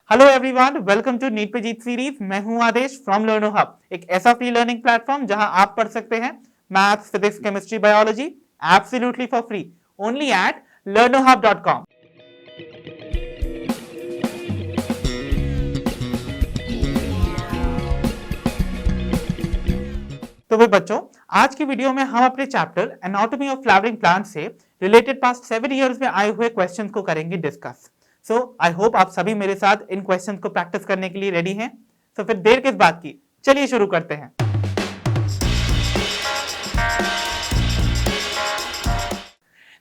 Hello everyone, welcome to NEET पे जीत series. मैं हूं आदेश फ्रॉम लर्नो हब, एक ऐसा फ्री लर्निंग प्लेटफॉर्म जहां आप पढ़ सकते हैं maths, physics, chemistry, biology absolutely for free only at learnohub.com। तो भाई बच्चों, आज की वीडियो में हम अपने chapter anatomy of flowering plant से रिलेटेड पास्ट 7 इयर्स में आए हुए क्वेश्चंस को करेंगे डिस्कस। सो आई होप आप सभी मेरे साथ इन क्वेश्चंस को प्रैक्टिस करने के लिए रेडी हैं। तो फिर देर किस बात की, चलिए शुरू करते हैं।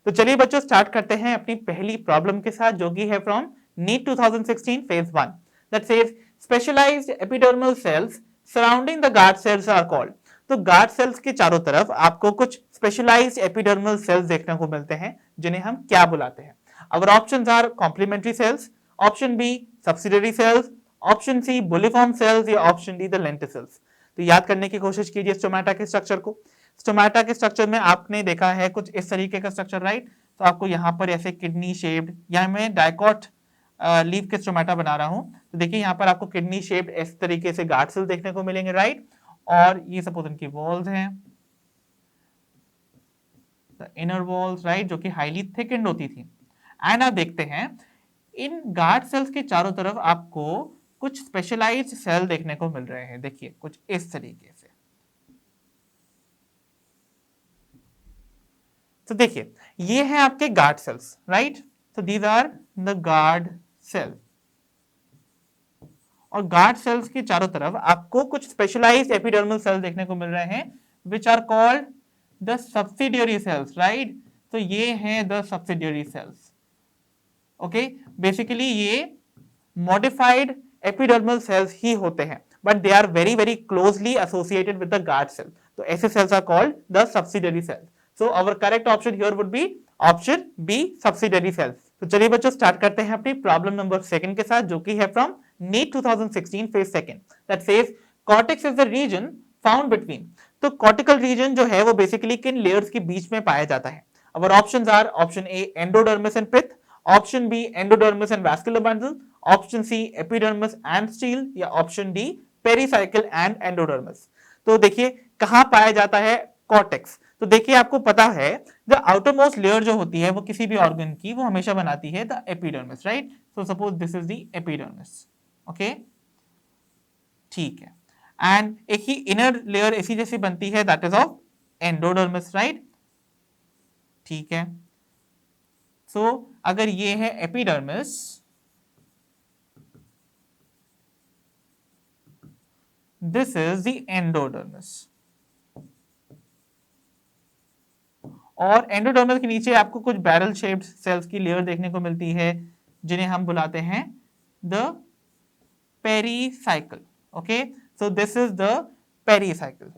तो चलिए बच्चों, स्टार्ट करते हैं अपनी पहली प्रॉब्लम के साथ, जो कि है from NEET 2016 phase 1 that says specialized epidermal cells surrounding the guard cells are called. तो गार्ड सेल्स के चारों तरफ आपको कुछ स्पेशलाइज्ड एपिडर्मल सेल्स देखने को मिलते हैं, जिन्हें हम क्या बुलाते हैं? Our options are complementary cells, option B subsidiary cells, option C bulliform cells या ऑप्शन डी द लेंटिसेल्स। तो याद करने की कोशिश कीजिए स्टोमेटा के स्ट्रक्चर को। स्टोमेटा के स्ट्रक्चर में आपने देखा है कुछ इस तरीके का स्ट्रक्चर, राइट? तो आपको यहाँ पर ऐसे किडनी शेप्ड, यहाँ मैं डाइकॉट लीफ के स्टोमेटा बना रहा हूँ। तो देखिए यहाँ पर आपको किडनी शेप्ड इस तरीके से गार्ड सेल देखने को मिलेंगे, राइट? और ये सपोज इनकी वॉल्स हैं, इनर वॉल्स, राइट, जो कि हाईली थिकन्ड होती थी। एंड आप देखते हैं इन गार्ड सेल्स के चारों तरफ आपको कुछ स्पेशलाइज्ड सेल देखने को मिल रहे हैं। देखिए कुछ इस तरीके से। तो देखिए ये है आपके गार्ड सेल्स, राइट? तो these are the guard cell. और गार्ड सेल्स के चारों तरफ आपको कुछ स्पेशलाइज्ड एपिडर्मल सेल देखने को मिल रहे हैं, which are called the subsidiary cells, right? तो ये हैं the subsidiary cells. Okay, basically ये मॉडिफाइड एपिडर्मल सेल्स ही होते हैं, but they are very very closely associated with the guard cell. तो ऐसे cells are called the subsidiary cells. So our correct option here would be option B, subsidiary cells। तो चलिए बच्चों, start करते हैं अपनी प्रॉब्लम नंबर 2 के साथ, जो कि है from NEET 2016 phase 2 that says cortex is the region found between. तो कॉर्टिकल रीजन जो है वो बेसिकली किन लेयर्स के बीच में पाया जाता है? Our options are option A endodermis and pith, option B endodermis and vascular bundle, option C epidermis and stele, या option D pericycle and endodermis. तो देखिए कहां पाया जाता है कॉर्टेक्स। तो देखिए आपको पता है द आउटरमोस्ट लेयर जो होती है वो किसी भी ऑर्गन की, वो हमेशा बनाती है the epidermis, right? So suppose this is the epidermis. Okay, ठीक है। एंड एक ही इनर लेयर इसी जैसी बनती है, that is of endodermis, right? ठीक है। सो अगर ये है epidermis, this is the endodermis. और एंडोडर्मिस के नीचे आपको कुछ बैरल शेप्ड सेल्स की लेयर देखने को मिलती है, जिन्हें हम बुलाते हैं the pericycle. Okay, so this is the pericycle.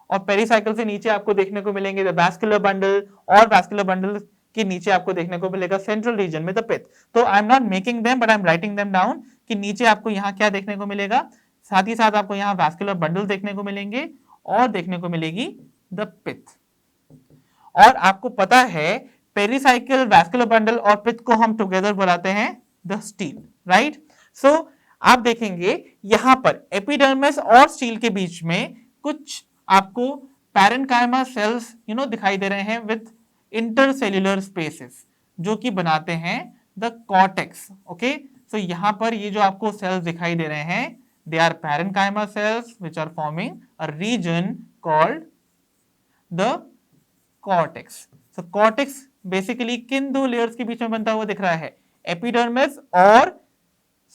और पेरिसाइकिल से नीचे आपको देखने को मिलेंगे द वैस्कुलर बंडल, और वैस्कुलर बंडल के नीचे आपको देखने को मिलेगा सेंट्रल रीजन में द पिथ। तो I am not making them but I am writing them down कि नीचे आपको यहाँ क्या देखने को मिलेगा। साथ ही साथ आपको यहाँ वैस्कुलर बंडल देखने को मिलेंगे और देखने को मिलेगी द पिथ। और आपको पता है पेरिसाइकिल, वैस्कुलर बंडल और पिथ को हम टुगेदर बुलाते हैं द स्टील, राइट? सो आप देखेंगे यहां पर एपिडर्मिस और स्टील के बीच में कुछ आपको पैरेन्काइमा सेल्स दिखाई दे रहे हैं विद इंटरसेल्युलर स्पेसेस, जो कि बनाते हैं द कॉर्टेक्स। ओके, सो यहां पर ये जो आपको सेल्स दिखाई दे रहे हैं, they are parenchyma cells which are forming a region called the cortex। so cortex basically किन दो layers के बीच में बनता हुआ दिख रहा है? एपिडर्मिस और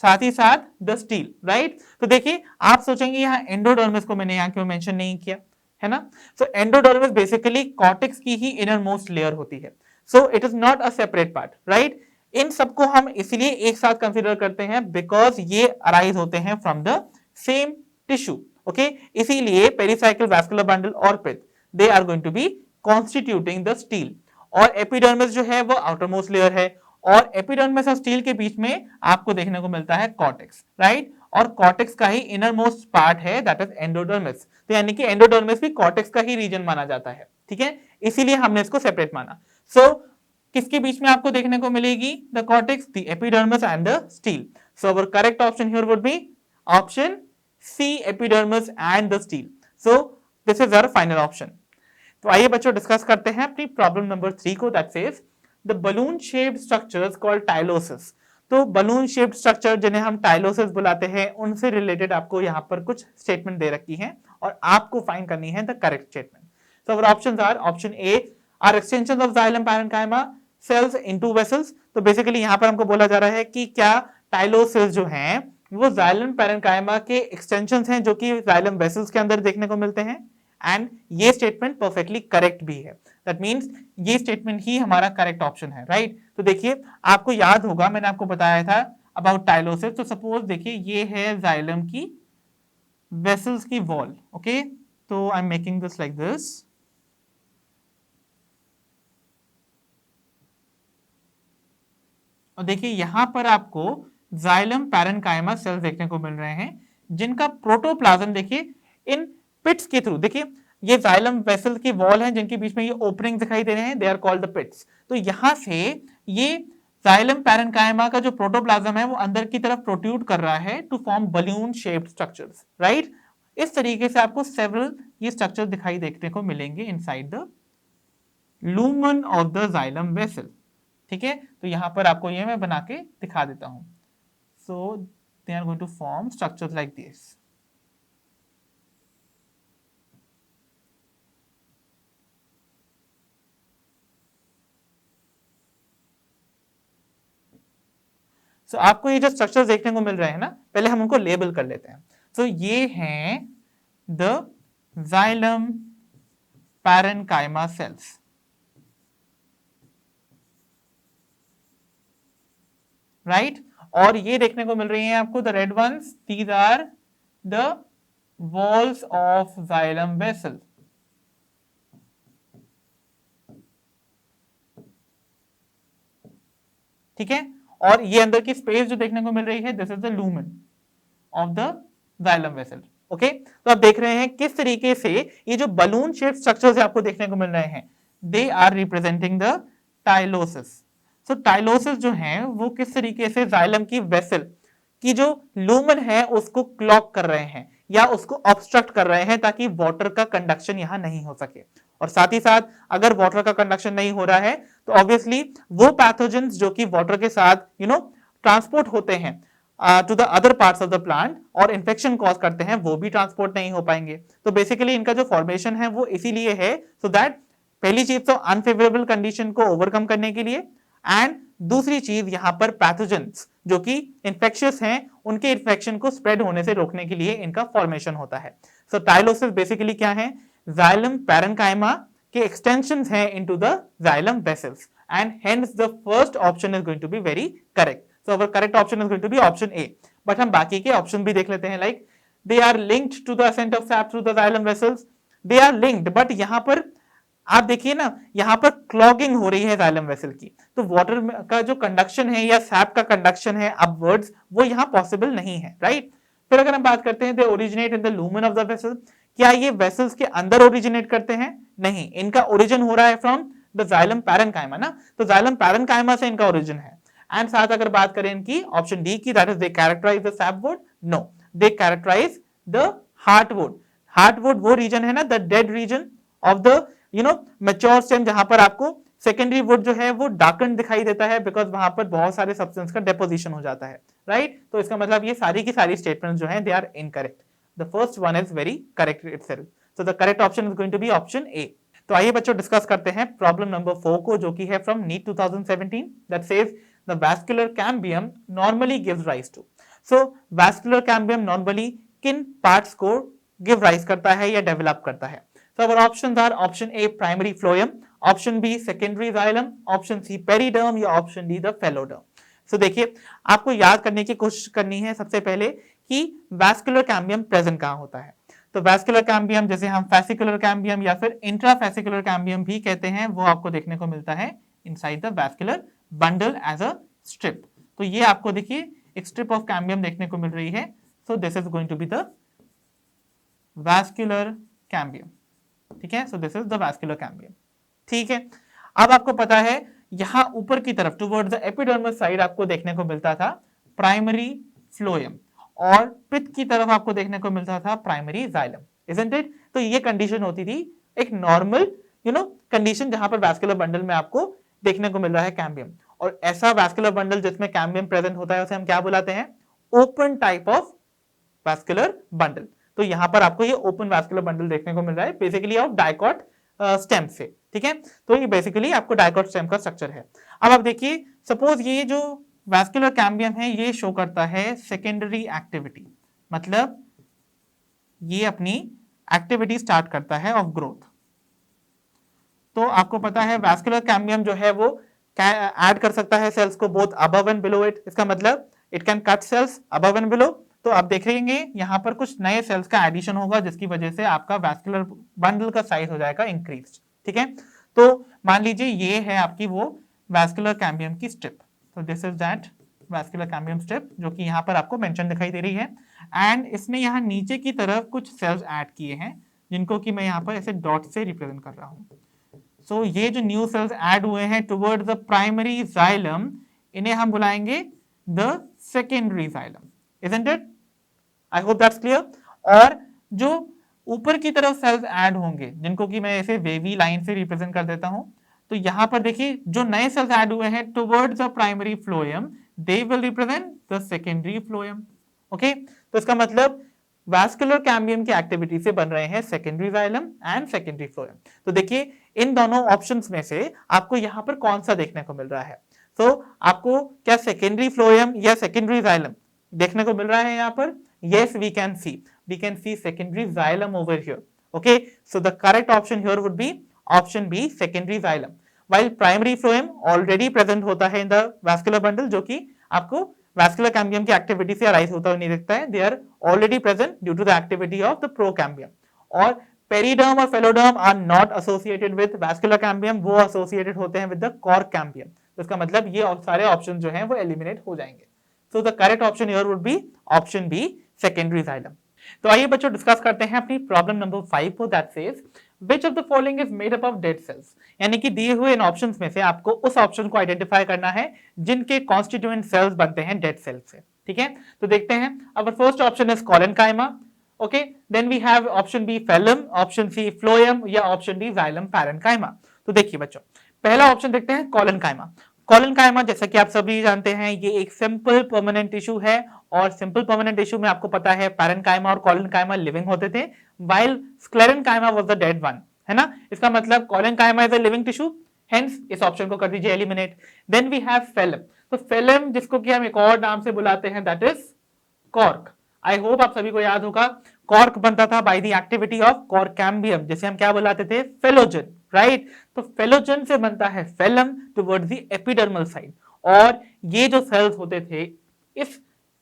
साथ ही साथ द स्टील, राइट? तो देखिए आप सोचेंगे यहाँ एंडोडर्मिस को मैंने यहाँ क्यों मेंशन नहीं किया, है ना? सो एंडोडर्मिस बेसिकली कॉर्टेक्स की ही इनर मोस्ट लेयर होती है। So it is not a separate part, right? इन सबको हम इसलिए एक साथ कंसीडर करते हैं बिकॉज ये अराइज होते हैं from the same tissue. Okay, इसीलिए पेरिसाइकिल, वैस्कुलर बंडल और pith, they are going to be constituting the stele. और एपिडर्मिस जो है वो आउटर मोस्ट लेयर है, और एपिडर्मिस और स्टील के बीच में आपको देखने को मिलता है कॉर्टेक्स, राइट? और कॉर्टेक्स का ही इनर मोस्ट पार्ट है दैट इज एंडोडर्मिस। तो यानी कि एंडोडर्मिस भी कॉर्टेक्स का ही रीजन माना जाता है, ठीक है? इसीलिए हमने इसको सेपरेट माना। सो किसके बीच में आपको देखने को मिलेगी? The cortex, the epidermis and the stele. So our correct option here would be option C, epidermis and the stele. So this is our final option. तो आइए बच्चों डिस्कस करते हैं अपनी प्रॉब्लम नंबर 3 को. That says the balloon shaped structures called tylosis. तो balloon shaped structure जिन्हें हम टाइलोसिस बुलाते हैं, उनसे रिलेटेड आपको यहाँ पर कुछ स्टेटमेंट दे रखी हैं और आपको फाइंड करनी है the correct statement. So our options are option A are extension of xylem parenchyma cells into vessels. तो बेसिकली यहाँ पर हमको बोला जा रहा है कि क्या टाइलोसिस जो हैं वो जाइलम पैरेन्काइमा के एक्सटेंशंस हैं जो कि जाइलम वेसल्स के अंदर देखने को मिलते हैं. एंड ये स्टेटमेंट परफेक्टली करेक्ट भी है. दैट मींस ये स्टेटमेंट ही हमारा करेक्ट ऑप्शन है. राइट. तो देखिए आपको याद होगा मैंने आपको बताया था अबाउट टाइलोसिस. तो सपोज देखिए ये है जाइलम की वेसल्स की वॉल. ओके, तो I am making this like this. और देखिए यहां पर आपको जाइलम पैरेन्काइमा सेल्स देखने को मिल रहे हैं जिनका प्रोटोप्लाज्म देखिए इन पिट्स के थ्रू, देखिए ये जाइलम वेसल की वॉल है जिनके बीच में ये ओपनिंग दिखाई दे रहे हैं, दे आर कॉल्ड द पिट्स. तो यहां से ये जाइलम पैरेन्काइमा का जो प्रोटोप्लाज्म है वो अंदर की तरफ प्रोट्रूड कर रहा है to form balloon shaped structures. Right. इस तरीके से आपको सेवरल ये स्ट्रक्चर दिखाई देखने को मिलेंगे inside the lumen of the xylem vessel. ठीक है, तो यहां पर आपको ये मैं बना के दिखा देता हूं. So they are going to form structures like this. So, आपको ये जो स्ट्रक्चर्स देखने को मिल रहे हैं ना, पहले हम उनको लेबल कर लेते हैं. So, ये हैं the xylem parenchyma cells. Right. और ये देखने को मिल रही हैं आपको the red ones, these are the walls of xylem vessel. ठीक है. और ये अंदर की स्पेस जो देखने को मिल रही है, this is the lumen of the xylem vessel. Okay, तो आप देख रहे हैं किस तरीके से ये जो बलून शेप स्ट्रक्चर्स आपको देखने को मिल रहे हैं, they are representing the tylosis. So tylosis जो है वो किस तरीके से जाइलम की वेसल की जो लूमेन है उसको क्लॉग कर रहे हैं या उसको ऑब्स्ट्रक्ट कर रहे हैं ताकि वाटर का कंडक्शन यहां नहीं हो सके. और साथ ही साथ अगर वाटर का कंडक्शन नहीं हो रहा है तो ऑब्वियसली वो पैथोजेंस जो कि वाटर के साथ ट्रांसपोर्ट होते हैं to the other parts of the plant और इन्फेक्शन कॉज करते हैं, वो भी ट्रांसपोर्ट नहीं हो पाएंगे. तो बेसिकली इनका जो फॉर्मेशन है वो इसीलिए है सो दैट पहली चीज तो अनफेवरेबल कंडीशन को ओवरकम करने के लिए, एंड दूसरी चीज यहां पर पैथोजेंस जो कि इन्फेक्शियस हैं उनके इन्फेक्शन को स्प्रेड होने से रोकने के लिए इनका फॉर्मेशन होता है. सो टाइलोसिस बेसिकली क्या है? जाइलम पैरेन्काइमा के एक्सटेंशंस हैं into the xylem vessels, and hence the first option is going to be very correct. So our correct option is going to be option A. But हम बाकी के option भी देख लेते हैं. Like they are linked to the ascent of sap through the xylem vessels, they are linked, but यहां पर आप देखिए ना यहां पर क्लॉगिंग हो रही है जाइलम वेसल की, तो वाटर का जो कंडक्शन है या सैप का कंडक्शन है अपवर्ड्स वो यहां पॉसिबल नहीं है. राइट. फिर अगर हम बात करते हैं they originate in the lumen of the vessel, क्या ये वेसल्स के अंदर ओरिजिनेट करते हैं? नहीं, इनका ओरिजिन हो रहा है फ्रॉम द जाइलम पैरेन्काइमा ना, तो जाइलम पैरेन्काइमा से इनका ओरिजिन है. एंड साथ अगर बात करें इनकी ऑप्शन डी की, that is they characterize the sapwood, no they characterize the heartwood. Heartwood वो रीजन है ना, the dead region of the mature stem जहां पर आपको सेकेंडरी वुड जो है वो डार्कन दिखाई देता है बिकॉज वहां पर बहुत सारे सब्सटेंस का डेपोजिशन हो जाता है. राइट. तो इसका मतलब ये सारी की सारी स्टेटमेंट जो है they are incorrect. The first one is very correct itself. So the correct option is going to be option A. तो आइए बच्चों डिस्कस करते हैं प्रॉब्लम नंबर 4 को, जो कि है from NEET 2017 that says the vascular cambium normally gives rise to. So vascular cambium normally किन पार्ट्स को गिव राइज करता है या डेवलप करता है? So our options are option A primary phloem, option B secondary xylem, option C periderm या option D the phloderm. So देखिए आपको याद करने की कोशिश करनी है सबसे पहले कि वैस्कुलर कैम्बियम प्रेजेंट कहाँ होता है. तो वैस्कुलर कैम्बियम जैसे हम फेसिकुलर कैम्बियम या फिर इंट्राफेसिकुलर कैम्बियम भी कहते हैं, वो आपको देखने को मिलता है inside the vascular bundle as a strip. तो ये आपको देखिए एक स्ट्रिप ऑफ कैम्बियम देखने को मिल रही है. So this is going to be the vascular cambium. ठीक है. So this is the vascular cambium. ठीक है. अब आपको पता है यहाँ ऊपर की तरफ टुवर्ड्स द एपिडर्मस साइड आपको देखने को मिलता था प्राइमरी फ्लोएम और पित्त की तरफ आपको देखने को मिलता था प्राइमरी जाइलम, इजंट इट? तो ये कंडीशन होती थी एक नॉर्मल कंडीशन जहां पर वैस्कुलर बंडल में आपको देखने को मिल रहा है कैम्बियम। और ऐसा वैस्कुलर बंडल जिसमें कैम्बियम प्रेजेंट होता है उसे हम क्या बुलाते हैं? Open type of vascular bundle. तो यहां पर आपको ये ओपन वैस्कुलर बंडल देखने को मिल रहा है बेसिकली ऑफ डाइकॉट स्टेम से, ठीक है? तो ये बेसिकली आपको डाइकॉट स्टेम का स्ट्रक्चर है। अब आप देखिए, सपोज ये जो वैस्कुलर कैम्बियम है ये शो करता है सेकेंडरी एक्टिविटी, मतलब ये अपनी एक्टिविटी स्टार्ट करता है ऑफ ग्रोथ। तो आपको पता है वैस्कुलर कैम्बियम जो है वो ऐड कर सकता है सेल्स को both above and below it, इसका मतलब it can cut cells above and below. तो आप देखेंगे यहाँ पर कुछ नए सेल्स का एडिशन होगा जिसकी वजह से आपका वैस्कुलर बंडल का साइज हो जाएगा इंक्रीज, ठीक है? तो मान लीजिए ये है आपकी वो वैस्कुलर कैम्बियम की स्ट्रिप। तो this is that vascular cambium strip जो कि यहाँ पर आपको मेंशन दिखाई दे रही है। एंड इसने यहाँ नीचे की तरफ कुछ सेल्स ऐड किए हैं जिनको कि मैं यहाँ पर ऐसे डॉट से रिप्रेजेंट कर रहा हूँ। सो ये जो न्यू सेल्स ऐड हुए हैं टुवर्ड्स द प्राइमरी जाइलम, इन्हें हम बुलाएंगे the secondary xylem, isn't it? I hope that's clear. और जो ऊपर की तरफ सेल्स ऐड होंगे जिनको कि मैं ऐसे वेवी लाइन से रिप्रेजेंट कर देता हूं, तो यहां पर देखिए जो नए सेल्स ऐड हुए हैं towards the primary phloem, they will represent the secondary phloem. Okay, तो इसका मतलब वैस्कुलर कैम्बियम की एक्टिविटी से बन रहे हैं secondary xylem and secondary phloem. तो देखिए इन दोनों ऑप्शंस में से आपको यहां पर कौन सा देखने को मिल रहा है? तो आपको क्या सेकेंडरी फ्लोएम या सेकेंडरी जाइलम देखने को मिल रहा है यहाँ पर? Yes, we can see secondary xylem over here. Okay, so the correct option here would be option B, secondary xylem. While primary phloem already present होता है in the vascular bundle, जो कि आपको vascular cambium की activity से arise होता हुआ नहीं दिखता है, they are already present due to the activity of the procambium. और पेरिडर्म और phelloderm are not associated with vascular cambium, वो एसोसिएटेड होते हैं विद द कॉर्क कैम्बियम। तो इसका मतलब ये सारे ऑप्शन जो हैं वो एलिमिनेट हो जाएंगे। So the correct option here would be option B, secondary xylem. तो आइए बच्चों डिस्कस करते हैं अपनी प्रॉब्लम नंबर 5 को, that says which of the following is made up of dead cells, यानी कि दिए हुए इन ऑप्शंस में से आपको उस ऑप्शन को आइडेंटिफाई करना है जिनके कॉन्स्टिट्यूएंट सेल्स बनते हैं डेड सेल से, ठीक है? तो देखते हैं, our first option is collenchyma, okay, then we have option B phellem, option C phloem या ऑप्शन डी जाइलम पैरेन्काइमा। तो देखिए बच्चों, पहला ऑप्शन देखते हैं कोलेनकाइमा। कोलेनकाइमा जैसा कि आप सभी जानते हैं ये एक सिंपल परमानेंट टिश्यू है और सिंपल परमानेंट टिश्यू में आपको पता है पैरेन्काइमा और कोलेनकाइमा लिविंग होते थे while sclerenchyma was the dead one, है ना? इसका मतलब collenchyma is a living tissue, hence इस ऑप्शन को कर दीजिए eliminate. Then we have phellem, तो फेलम जिसको कि हम एक और नाम से बुलाते हैं that is cork. I hope आप सभी को याद होगा कॉर्क बनता था by the activity of cork cambium जिसे हम क्या बुलाते थे? Phellogen, right? तो फेलोजन से बनता है phellem towards the epidermal side, और ये जो सेल्स होते थे इस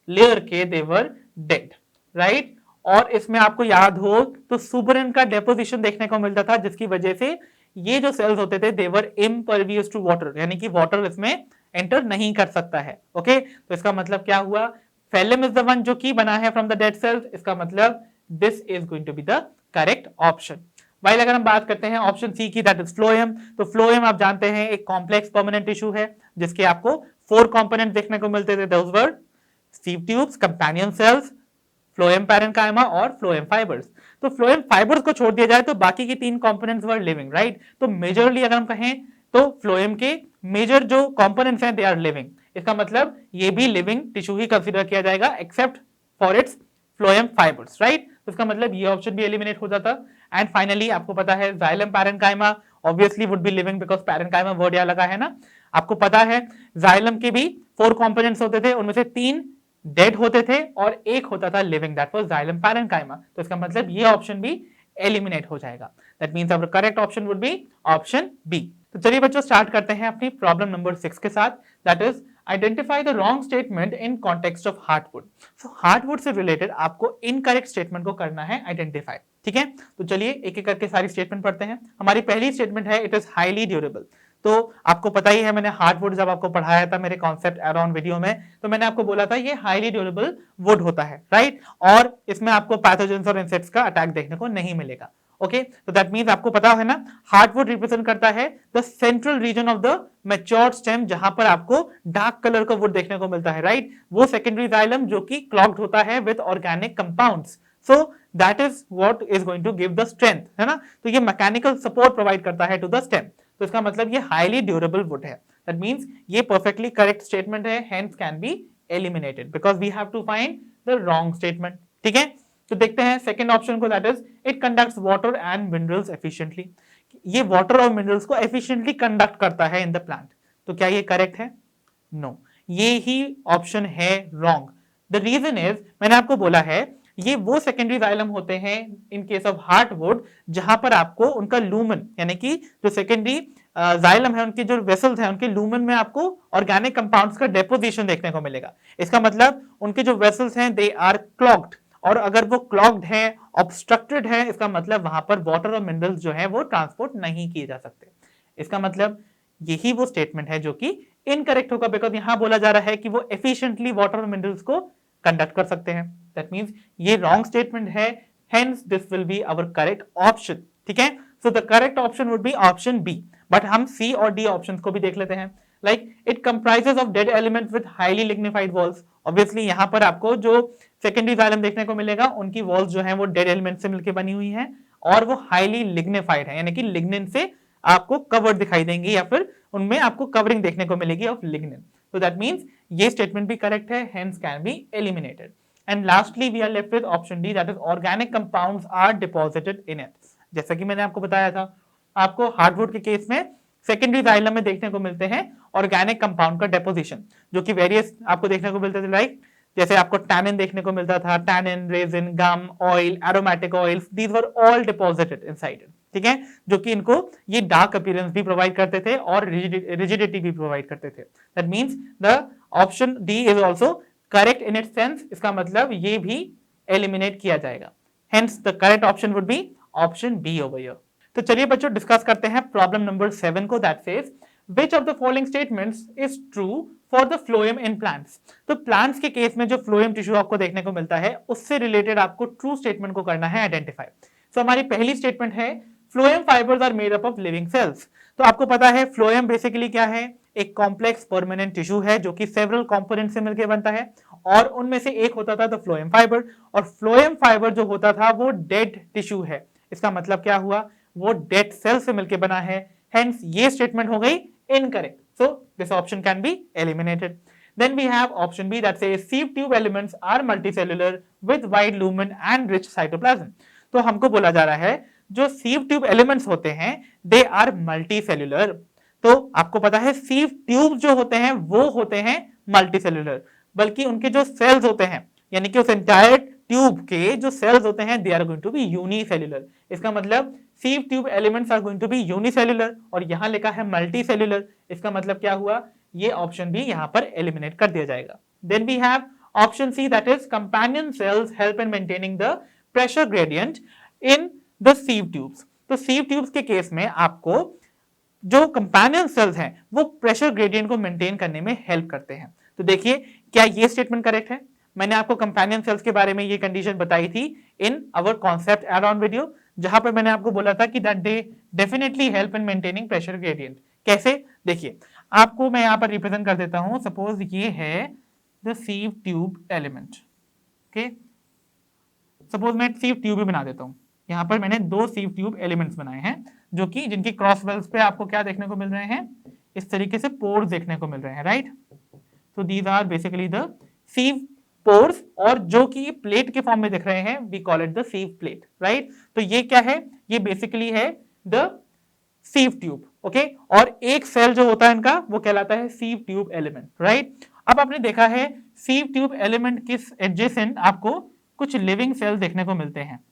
लेयर के दे वर डेड, राइट? और इसमें आपको याद हो तो सुबरिन का डेपोजिशन देखने को मिलता था जिसकी वजह से ये जो सेल्स होते थे दे वर इम्परवियस टू वाटर, यानी कि वाटर इसमें एंटर नहीं कर सकता है। ओके, तो इसका मतलब क्या हुआ? फेलम इज द वन जो की बना है फ्रॉम द डेड सेल्स, इसका मतलब this is going to be the correct option. While अगर हम बात करते हैं ऑप्शन सी की दैट इज फ्लोएम, तो फ्लोएम आप जानते हैं एक कॉम्प्लेक्स परमानेंट टिश्यू है जिसके आपको 4 कंपोनेंट देखने को मिलते थे, those were sieve tubes, companion cells, phloem parenchyma और फ्लोएम फाइबर्स। तो फ्लोएम फाइबर्स को छोड़ दिया जाए तो बाकी की 3 कंपोनेंट्स वर लिविंग, राइट? तो मेजरली अगर हम कहें तो फ्लोएम के मेजर जो कंपोनेंट्स हैं दे आर लिविंग, इसका मतलब ये भी लिविंग टिश्यू ही कंसीडर किया जाएगा except for its phloem fibres, right? तो इसका मतलब ये ऑप्शन भी एलिमिनेट हो जाता। एंड फाइनली आपको पता है xylem parenchyma obviously would be living because parenchyma word यहाँ लगा है ना। आपको पता है जाइलम के भी 4 कंपोनेंट्स होते थे, उनमें से 3 डेड होते थे और एक होता था living, that was xylem parenchyma. तो इसका मतलब ये ऑप्शन भी एलिमिनेट हो जाएगा। That means our correct option would be option B. तो चलिए बच्चों स्टार्ट करते हैं अपनी प्रॉब्लम नंबर 6 के साथ, that is identify the wrong statement in context of heartwood. So heartwood से रिलेटेड आपको इनकरेक्ट स्टेटमेंट को करना है आइडेंटिफाई, ठीक है? तो चलिए एक एक करके सारी स्टेटमेंट पढ़ते हैं। हमारी पहली स्टेटमेंट है इट इज हाईली ड्यूरेबल। तो आपको पता ही है मैंने हार्डवुड जब आपको पढ़ाया था मेरे कॉन्सेप्ट अराउंड वीडियो में, तो मैंने आपको बोला था ये हाईली ड्यूरेबल वुड होता है, राइट? और इसमें आपको पैथोजेंस और इंसेक्ट्स का अटैक देखने को नहीं मिलेगा। ओके, तो दैट मीन्स आपको पता है ना, हार्डवुड रिप्रेजेंट करता है the central region of the matured stem, जहां पर आपको डार्क कलर का वुड देखने को मिलता है, राइट? वो सेकेंडरी जाइलम जो कि क्लॉग्ड होता है with organic compounds, so that is what is going to give the strength, है ना? तो ये मैकेनिकल सपोर्ट प्रोवाइड करता है टू द स्टेम, तो इसका मतलब ये हाईली ड्यूरेबल वुड है। दैट मीन्स ये परफेक्टली करेक्ट स्टेटमेंट है, hence can be eliminated because we have to find the wrong statement. ठीक है, तो देखते हैं सेकंड ऑप्शन को, that is it conducts water and minerals efficiently. ये वाटर और मिनरल्स को एफिशिएंटली कंडक्ट करता है इन द प्लांट, तो क्या ये करेक्ट है? नो, ये ही ऑप्शन है रॉन्ग। द रीजन इज, मैंने आपको बोला है ये वो सेकेंडरी जाइलम होते हैं इन केस ऑफ हार्डवुड जहां पर आपको उनका लूमन यानी कि जो सेकेंडरी जाइलम है उनके जो वेसल्स हैं उनके लूमन में आपको ऑर्गेनिक कंपाउंड्स का डेपोजिशन देखने को मिलेगा। इसका मतलब उनके जो वेसल्स हैं दे आर क्लॉग्ड, और अगर वो क्लॉग्ड है, ऑब्स्ट्रक्टेड है, इसका मतलब वहां पर वाटर और मिनरल्स जो है वो ट्रांसपोर्ट नहीं किए जा सकते। इसका मतलब यही वो स्टेटमेंट है जो कि इनकरेक्ट होगा, बिकॉज यहां बोला जा रहा है कि वो एफिशिएंटली वाटर और मिनरल्स को कंडक्ट कर सकते हैं। दैट मींस ये रॉन्ग स्टेटमेंट है, hence this will be our correct option. ठीक है, so the correct option would be option B, but हम सी और डी ऑप्शंस को भी देख लेते हैं। Like it comprises of dead elements with highly lignified walls. Obviously यहां पर आपको जो सेकेंडरी जाइलम देखने को मिलेगा उनकी वॉल्स जो है वो डेड एलिमेंट से मिलकर बनी हुई है और वो हाईली लिग्निफाइड है, यानी कि लिग्निन से आपको कवर्ड दिखाई देंगी या फिर उनमें आपको कवरिंग देखने को मिलेगी of lignin. So that means ये स्टेटमेंट भी करेक्ट है, hence can be eliminated. And lastly we are left with option D, that is organic compounds are deposited in it. जैसा कि मैंने आपको बताया था, आपको हार्डवुड के केस में सेकेंडरी जाइलम में देखने को मिलते हैं ऑर्गेनिक कंपाउंड का डेपोजिशन, जो कि वेरियस आपको देखने को मिलते थे, लाइक जैसे आपको टैनिन देखने को मिलता था, tannin, resin, gum, oil, aromatic oils, these were all deposited inside. ठीक है, जो कि इनको ये डार्क अपीयरेंस भी प्रोवाइड करते थे और रिजिडिटी भी प्रोवाइड करते थे। That means the option D is also correct in its sense, इसका मतलब ये भी एलिमिनेट किया जाएगा, hence the correct option would be option B over here. तो चलिए बच्चों डिस्कस करते हैं प्रॉब्लम नंबर 7 को, that says which of the following statements is true for the phloem in plants। तो प्लांट्स के केस में जो फ्लोएम टिश्यू आपको देखने को मिलता है उससे रिलेटेड आपको ट्रू स्टेटमेंट को करना है आइडेंटिफाई। सो हमारी पहली स्टेटमेंट है phloem fibres are made up of living cells. तो आपको पता है फ्लोएम बेसिकली क्या है, एक कॉम्प्लेक्स परमानेंट टिश्यू है जो कि सेवरल कंपोनेंट से मिलकर बनता है और उनमें से एक होता था द फ्लोएम फाइबर, और फ्लोएम फाइबर जो होता था वो डेड टिश्यू है। इसका मतलब क्या हुआ, वो डेड सेल से मिलकर बना है, हेंस ये स्टेटमेंट हो गई incorrect. So this option can be eliminated. Then we have option B that says sieve tube elements are multicellular with wide lumen and rich cytoplasm. तो हमको बोला जा रहा है जो sieve tube elements होते हैं they are multicellular। तो आपको पता है sieve tube जो होते हैं वो होते हैं multicellular, बल्कि उनके जो cells होते हैं यानी कि उस entire ट्यूब के जो सेल्स होते हैं they are going to be unicellular. इसका मतलब sieve tube elements are going to be unicellular और यहां लिखा है मल्टीसेल्युलर, इसका मतलब क्या हुआ, ये ऑप्शन भी यहां पर एलिमिनेट कर दिया जाएगा। Then we have option C that is companion cells help in maintaining the pressure gradient in the sieve tubes। तो sieve tubes के केस में आपको जो कंपेनियन सेल्स हैं वो प्रेशर ग्रेडियंट को मेंटेन करने में हेल्प करते हैं। तो देखिए क्या ये स्टेटमेंट करेक्ट है, मैंने आपको कंपेनियन सेल्स के बारे में ये कंडीशन बताई थी in our concept add on video, जहां पर मैंने आपको बोला था कि that they definitely help in maintaining pressure gradient. कैसे, देखिए आपको मैं यहां पर रिप्रेजेंट कर देता हूं, सपोज ये है the sieve tube element. Okay, suppose मैं sieve ट्यूब भी बना देता हूं, यहां पर मैंने दो sieve ट्यूब एलिमेंट्स बनाए हैं जो कि जिनकी क्रॉस वेल्स पे आपको क्या देखने को मिल रहे हैं, इस तरीके से पोर्स देखने को मिल रहे हैं, राइट। तो these are basically the sieve pores, और जो कि प्लेट के फॉर्म में दिख रहे हैं we call it the sieve plate, right. तो ये क्या है, ये बेसिकली है द sieve ट्यूब, ओके। और एक सेल जो होता है इनका वो कहलाता है sieve ट्यूब एलिमेंट, राइट। अब आपने देखा है sieve ट्यूब एलिमेंट के एडजेसेंट आपको कुछ लिविंग सेल देखने को मिलते हैं।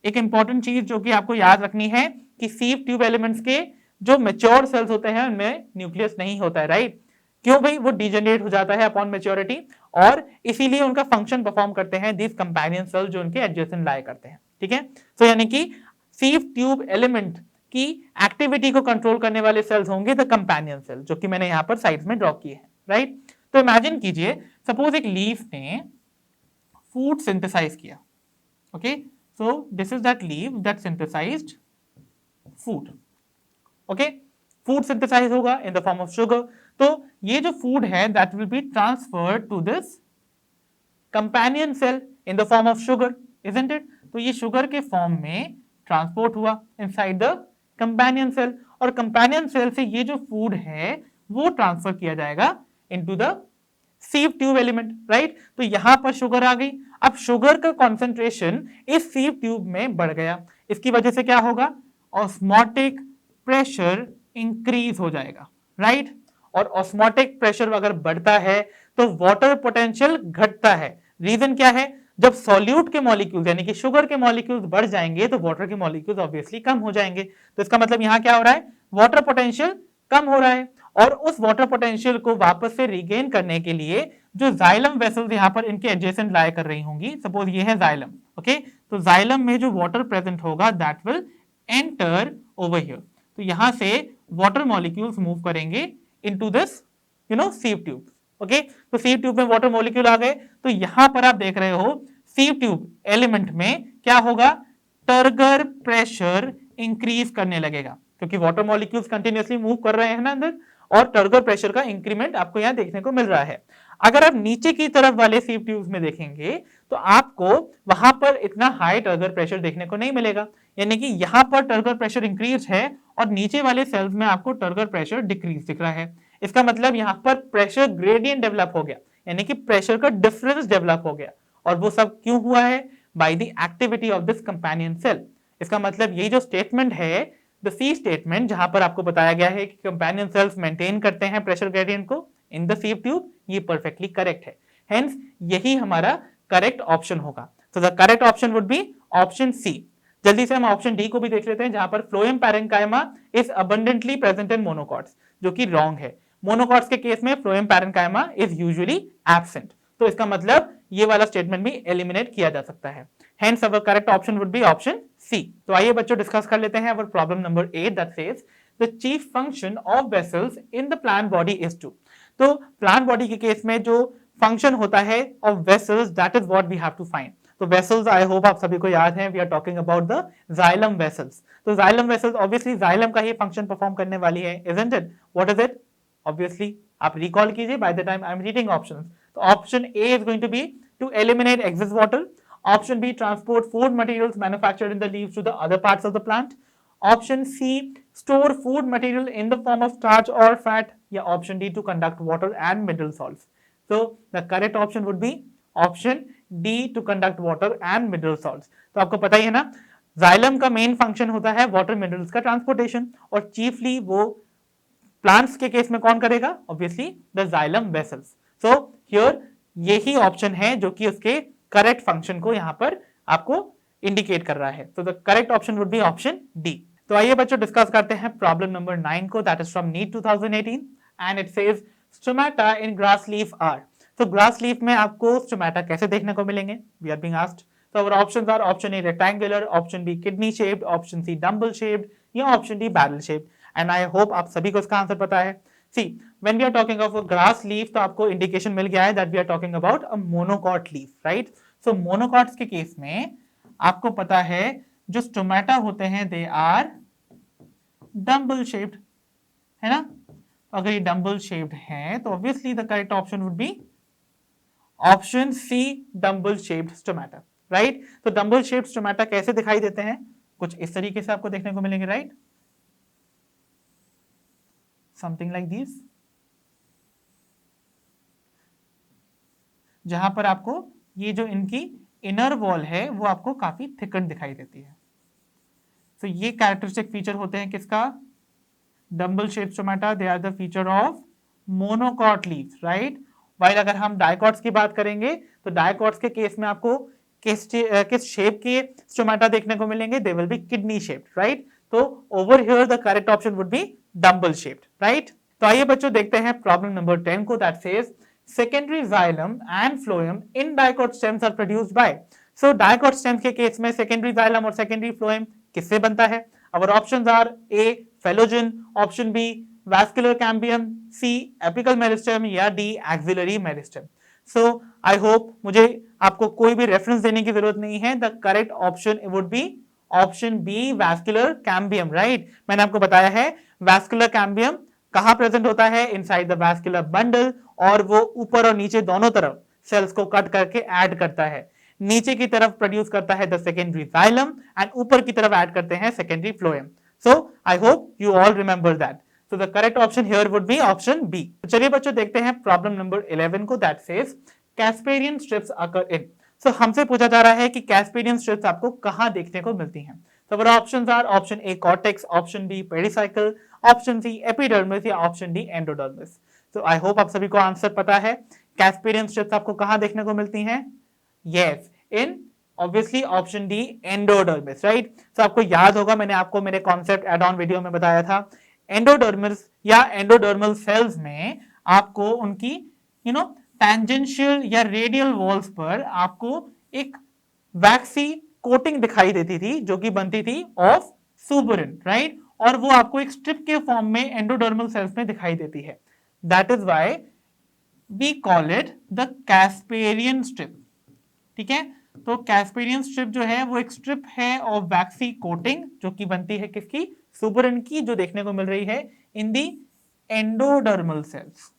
एक इंपॉर्टेंट चीज जो कि आपको याद रखनी है कि sieve ट्यूब एलिमेंट्स के जो मैच्योर सेल्स होते हैं उनमें न्यूक्लियस नहीं होता है, राइट। क्यों भाई, वो डिजेनरेट हो जाता है अपॉन मैच्योरिटी, और इसीलिए उनका फंक्शन परफॉर्म करते हैं दिस कंपेनियन सेल जो उनके एडजेसेंट लाई करते हैं, ठीक है। सो यानी कि sieve ट्यूब एलिमेंट की एक्टिविटी को कंट्रोल करने वाले सेल्स होंगे द कंपेनियन सेल, जो कि मैंने यहां पर साइड्स में ड्रॉ किए हैं, राइट। तो इमेजिन कीजिए सपोज एक लीफ ने फूड सिंथेसाइज किया, okay, So this is that leaf that synthesized food. Okay, food synthesize होगा in the form of sugar. तो ये जो food है that will be transferred to this companion cell in the form of sugar, isn't it? तो ये sugar के form में transport हुआ inside the companion cell और companion cell से ये जो food है वो transfer किया जाएगा into the sieve tube element, right? तो यहां पर शुगर आ गई। अब शुगर का कॉन्सेंट्रेशन इस सीव ट्यूब में बढ़ गया, इसकी वजह से क्या होगा? ऑस्मोटिक प्रेशर इंक्रीज हो जाएगा, राइट? और ऑस्मोटिक प्रेशर अगर बढ़ता है तो वाटर पोटेंशियल घटता है। रीजन क्या है? जब सॉल्यूट के मॉलिक्यूल्स यानी कि शुगर के मॉलिक्यूल्स बढ़ जाएंगे तो वाटर के मॉलिक्यूल्स ऑब्वियसली कम हो जाएंगे। तो इसका मतलब यहां क्या हो रहा है? वाटर पोटेंशियल कम हो रहा है और उस वाटर पोटेंशियल को वापस से रिगेन करने के लिए जो जाइलम वेसल्स यहां पर इनके एडजेसेंट लाई कर रही होंगी, सपोज ये है जाइलम, ओके? तो जाइलम में जो वाटर प्रेजेंट होगा that will enter over here. तो यहां से वाटर मॉलिक्यूल्स मूव करेंगे into this sieve tube, okay? तो सीव ट्यूब में वाटर मॉलिक्यूल आ गए, तो यहां पर आप देख रहे हो सीव ट्यूब एलिमेंट में क्या होगा? टर्गर प्रेशर इंक्रीज करने लगेगा क्योंकि वाटर मॉलिक्यूल्स कंटिन्यूअसली मूव कर रहे हैं ना अंदर, और टर्गर प्रेशर का इंक्रीमेंट आपको यहां देखने को मिल रहा है। अगर आप नीचे की तरफ वाले सीव ट्यूब्स में देखेंगे तो आपको वहां पर इतना हाई टर्गर प्रेशर देखने को नहीं मिलेगा, यानी कि यहां पर टर्गर प्रेशर इंक्रीज है और नीचे वाले सेल्स में आपको टर्गर प्रेशर डिक्रीज दिख रहा है। इसका मतलब यहां पर प्रेशर ग्रेडियंट डेवलप हो गया, यानी कि प्रेशर का डिफरेंस डेवलप हो गया। और वो सब क्यों हुआ है? By the activity of this companion cell. इसका मतलब ये जो स्टेटमेंट है, द सी स्टेटमेंट, जहां पर आपको बताया गया है कि कंपेनियन सेल्स मेंटेन करते हैं प्रेशर ग्रेडियंट को इन द सीव ट्यूब, ये परफेक्टली करेक्ट है। हेंस यही हमारा करेक्ट ऑप्शन होगा। तो the correct option would be option C. जल्दी से हम ऑप्शन डी को भी देख लेते हैं, जहां पर phloem parenchyma is abundantly present in monocots, जो कि रॉन्ग है। मोनोकॉट्स के केस में phloem parenchyma is usually absent, तो इसका मतलब ये वाला स्टेटमेंट भी एलिमिनेट किया जा सकता है। Hence our correct option would be option C. तो आइए बच्चों डिस्कस कर लेते हैं our problem number 8 that says the chief function of vessels in the plant body is to. तो plant body के केस में जो फंक्शन होता है of vessels that is what we have to find. तो vessels I hope आप सभी को याद है, we are talking about the xylem vessels. तो xylem vessels obviously xylem का ही फंक्शन परफॉर्म करने वाली है, isn't it? What is it? Obviously आप रिकॉल कीजिए by the time I am reading options. तो option A is going to be to eliminate excess water. Option B, transport food materials manufactured in the leaves to the other parts of the plant. Option C, store food material in the form of starch or fat. या option D, to conduct water and mineral salts. So the correct option would be option D, to conduct water and mineral salts. तो आपको पता ही है ना, xylem का main function होता है water minerals का ट्रांसपोर्टेशन, और चीफली वो प्लांट्स के केस में कौन करेगा? Obviously the xylem vessels. So here यही ऑप्शन है जो कि उसके करेक्ट फंक्शन को यहां पर आपको इंडिकेट कर रहा है। तो the correct option would be option D. तो आइए बच्चों डिस्कस करते हैं प्रॉब्लम नंबर 9 को, that is from NEET 2018 and it says stomata in grass leaf are. तो ग्रास लीफ में आपको स्टोमेटा कैसे देखने को मिलेंगे? We are being asked. तो our options are option A rectangular, option B kidney shaped, option C dumbbell shaped या option D barrel shaped. And I hope आप सभी को इसका आंसर पता है। सी when we are talking of a grass leaf तो आपको इंडिकेशन मिल गया है that we are talking about a monocot leaf, right? So monocots के केस में आपको पता है जो स्टोमेटा होते हैं they are dumbbell shaped, है ना? अगर ये dumbbell shaped है तो obviously the correct option would be option C, dumbbell shaped stomata, right? तो dumbbell shaped stomata कैसे दिखाई देते हैं? कुछ इस तरीके से आपको देखने को मिलेंगे, right? Something like this, जहां पर आपको ये जो इनकी इनर वॉल है वो आपको काफी थिकन दिखाई देती है। तो ये कैरेक्टरिस्टिक फीचर होते हैं किसका? Dumbbell shape stomata, they are the feature of monocot leaves, right? While अगर हम डाइकॉट्स की बात करेंगे तो डाइकॉट्स के केस में आपको किस शेप के स्टोमेटा देखने को मिलेंगे? They will be kidney shaped, right? तो over here the correct option would be dumbbell shaped, right? तो आइए बच्चों देखते हैं प्रॉब्लम नंबर 10 को, that says secondary xylem and phloem in dicot stems are produced by. So dicot stems के case में secondary xylem और secondary phloem किससे बनता है? Our options are A, phloem, option B, vascular cambium, C, apical meristem या D, axillary meristem. So I hope मुझे आपको कोई भी रेफरेंस देने की जरूरत नहीं है. The correct option would be option B, vascular cambium. Right, मैंने आपको बताया है वैस्कुलर कैम्बियम कहां प्रेजेंट होता है, इनसाइड द वैस्कुलर बंडल, और वो ऊपर और नीचे दोनों तरफ सेल्स को कट करके ऐड करता है. नीचे की तरफ प्रोड्यूस करता है द सेकेंडरी जाइलम एंड ऊपर की तरफ ऐड करते हैं secondary phloem. So I hope you all remember that. So the correct option here would be option B. तो चलिए बच्चों देखते हैं प्रॉब्लम नंबर 11 को. दैट सेज कैस्पेरियन स्ट्रिप्स अकर इन. सो हमसे पूछा जा रहा है कि कैस्पेरियन स्ट्रिप्स आपको कहां देखने को मिलती हैं. So our options are option A cortex, option B pericycle, option C epidermis या ऑप्शन D एंडोडर्मिस. तो आई होप आप सभी को आंसर पता है. कैस्पेरियन स्ट्रिप्स आपको कहां देखने को मिलती हैं? Yes, in obviously option D endodermis. Right, तो आपको याद होगा मैंने आपको मेरे कॉन्सेप्ट एड ऑन वीडियो में बताया था एंडोडर्मिस या एंडोडर्मल सेल्स में आपको उनकी टेंजेंशियल या रेडियल वॉल्स पर आपको एक वैक्सी कोटिंग दिखाई देती थी जो कि बनती थी ऑफ सुबरिन. राइट, और वो आपको एक स्ट्रिप के फॉर्म में एंडोडर्मल सेल्स में दिखाई देती है. That is why we call it the Casparian strip. ठीक है, तो कैस्पेरियन स्ट्रिप जो है वो एक स्ट्रिप है ऑफ वैक्सी कोटिंग जो कि बनती है किसकी? सुबरिन की, जो देखने को मिल रही है इन दी एंडोडर्मल सेल्स.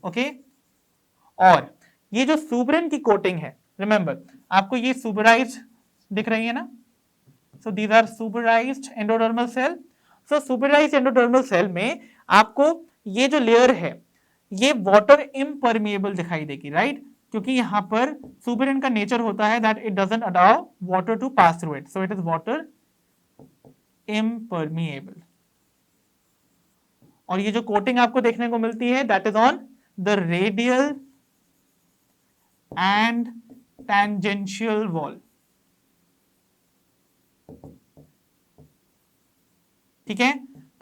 ओके, और ये जो सुबरिन की कोटिंग है, रिमेंबर आपको ये सुबराइज्ड दिख रही है ना. So these are suberised endodermal cell. So suberised endodermal cell में आपको ये जो लेयर है ये वाटर इम्परमिएबल दिखाई देगी. राइट, क्योंकि यहां पर सुबरिन का नेचर होता है that it doesn't allow water to pass through it, so it is water impermeable. और ये जो कोटिंग आपको देखने को मिलती है that is on the radial and tangential wall. ठीक है,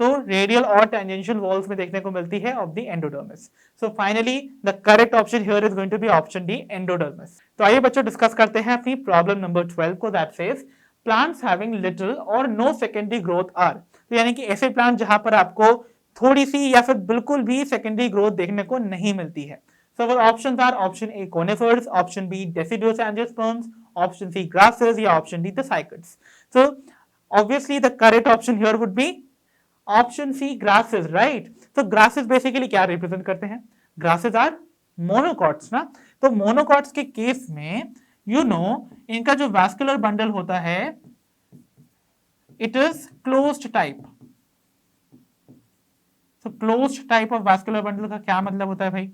तो रेडियल और टेंजेंशियल वॉल्स में देखने को मिलती है of the endodermis. So finally the correct option here is going to be option D endodermis. तो आइए बच्चों डिस्कस करते हैं अपनी प्रॉब्लम नंबर 12 को. That says plants having little और नो सेकेंडरी ग्रोथ आर. तो यानी कि ऐसे प्लांट जहां पर आपको थोड़ी सी या फिर बिल्कुल भी सेकेंडरी ग्रोथ देखने को नहीं मिलती है. So our options are option A conifers, option B deciduous angiosperms, option C grasses या option D the cycads. So obviously the correct option here would be option C grasses. right, तो grasses basically क्या represent करते हैं? grasses are monocots ना. तो monocots के case में इनका जो vascular bundle होता है it is closed type. so closed type of vascular bundle का क्या मतलब होता है भाई?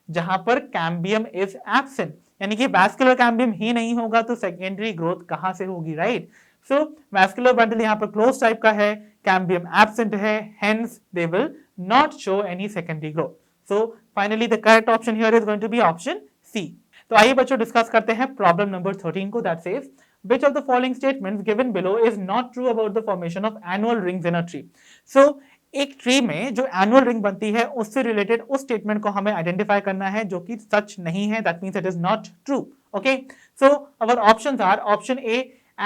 जहां पर कैम्बियम इज एब्सेंट, यानी कि वैस्कुलर कैम्बियम ही नहीं होगा तो सेकेंडरी ग्रोथ कहां से होगी. राइट, सो वैस्कुलर बंडल यहां पर क्लोज टाइप का है, कैम्बियम एब्सेंट है, hence they will not show any secondary growth. So finally the correct option here is going to be option C. तो आइए बच्चों डिस्कस करते हैं प्रॉब्लम नंबर 13 को. That says which of the following statements given below is not true about the formation of annual rings in a tree. so एक tree में जो annual ring बनती है उससे रिलेटेड उस स्टेटमेंट को हमें आइडेंटिफाई करना है जो कि सच नहीं है. That means it is not true. Okay, so our options are option A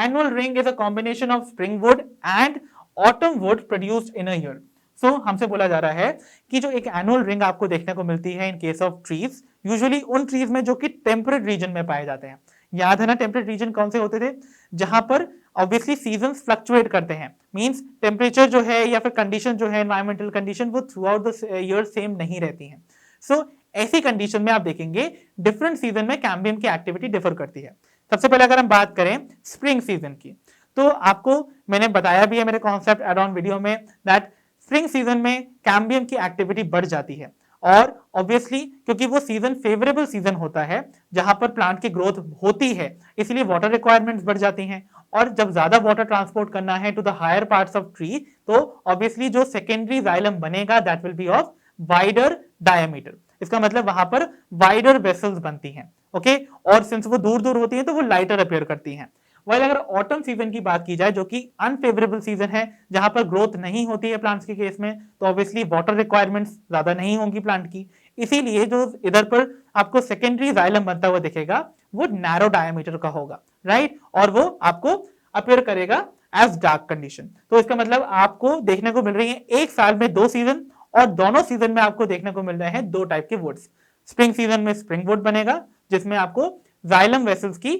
annual ring is a combination of spring wood and autumn wood produced in a year. So हमसे बोला जा रहा है कि जो एक एनुअल रिंग आपको देखने को मिलती है इन केस ऑफ ट्रीज, यूजुअली उन ट्रीज में जो कि टेम्परेट रीजन में पाए जाते हैं. याद है ना टेम्परेट रीजन कौन से होते थे? जहां पर ऑब्वियसली सीजन्स फ्लक्चुएट करते हैं, मींस टेम्परेचर जो है या फिर कंडीशन जो है एनवायरमेंटल कंडीशन वो through out the year same नहीं रहती हैं. सो ऐसी कंडीशन में आप देखेंगे डिफरेंट सीजन में कैम्बियम की एक्टिविटी डिफर करती है. सबसे पहले अगर हम बात करें स्प्रिंग सीजन की, तो आपको मैंने बताया भी है मेरे कॉन्सेप्ट एड ऑन वीडियो में दैट स्प्रिंग सीजन में कैम्बियम की एक्टिविटी बढ़ जाती है. और ऑब्वियसली क्योंकि वो सीजन फेवरेबल सीजन होता है जहां पर प्लांट की ग्रोथ होती है, इसलिए वाटर रिक्वायरमेंट्स बढ़ जाती हैं. और जब ज्यादा वाटर ट्रांसपोर्ट करना है to the higher parts of tree, तो ऑब्वियसली जो सेकेंडरी जाइलम बनेगा that will be of wider diameter. इसका मतलब वहां पर वाइडर वेसल्स बनती हैं. ओके, और सिंस वो दूर दूर होती हैं तो वो लाइटर अपीयर करती हैं. वही अगर ऑटम सीजन की बात की जाए जो कि अनफेवरेबल सीजन है जहां पर ग्रोथ नहीं होती है प्लांट्स के केस में, तो ऑब्वियसली वाटर रिक्वायरमेंट्स ज्यादा नहीं होंगी प्लांट की. इसीलिए जो इधर पर आपको सेकेंडरी जाइलम बनता हुआ दिखेगा वो नैरो डायमीटर का होगा. राइट, और वो आपको अपीयर करेगा एज डार्क कंडीशन. तो इसका मतलब आपको देखने को मिल रही है एक साल में 2 सीजन और दोनों सीजन में आपको देखने को मिल रहे हैं दो टाइप के वुड्स। स्प्रिंग सीजन में स्प्रिंग वुड बनेगा जिसमें आपको जाइलम वेसल्स की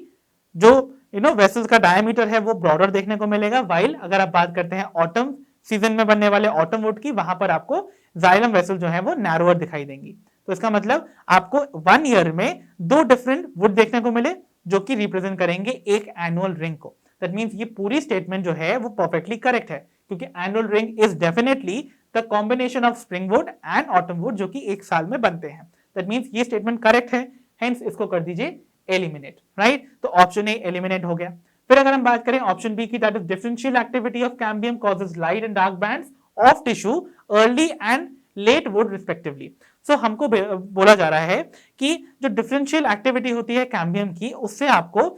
जो वेसल्स का डायमीटर है वो ब्रॉडर देखने को मिलेगा, वाइल अगर आप बात करते हैं ऑटम सीजन में बनने वाले ऑटम वुड की, वहां पर आपको जाइलम वेसल जो है वो नैरोअर दिखाई देंगी। तो इसका मतलब आपको 1 ईयर में दो डिफरेंट वुड देखने को मिले जो कि रिप्रेजेंट करेंगे एक एनुअल रिंग को। दैट मींस ये पूरी स्टेटमेंट जो है वो परफेक्टली करेक्ट है, क्योंकि annual ring is definitely the combination of spring wood and autumn wood जो कि एक साल में बनते हैं। दैट मींस ये स्टेटमेंट करेक्ट है, हेंस इसको कर दीजिए एलिमिनेट, राइट। तो ऑप्शन ए एलिमिनेट हो गया। फिर अगर हम बात करें ऑप्शन बी की, that is differential activity of cambium causes light and dark bands of tissue early and late wood respectively. So हमको बोला जा रहा है कि जो डिफरेंशियल एक्टिविटी होती है कैम्बियम की, उससे आपको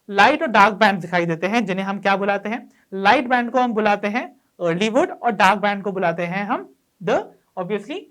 लाइट और डार्क बैंड दिखाई देते हैं, जिन्हें हम क्या बुलाते हैं, लाइट बैंड को हम बुलाते हैं अर्ली वुड और डार्क बैंड को बुलाते हैं हम the obviously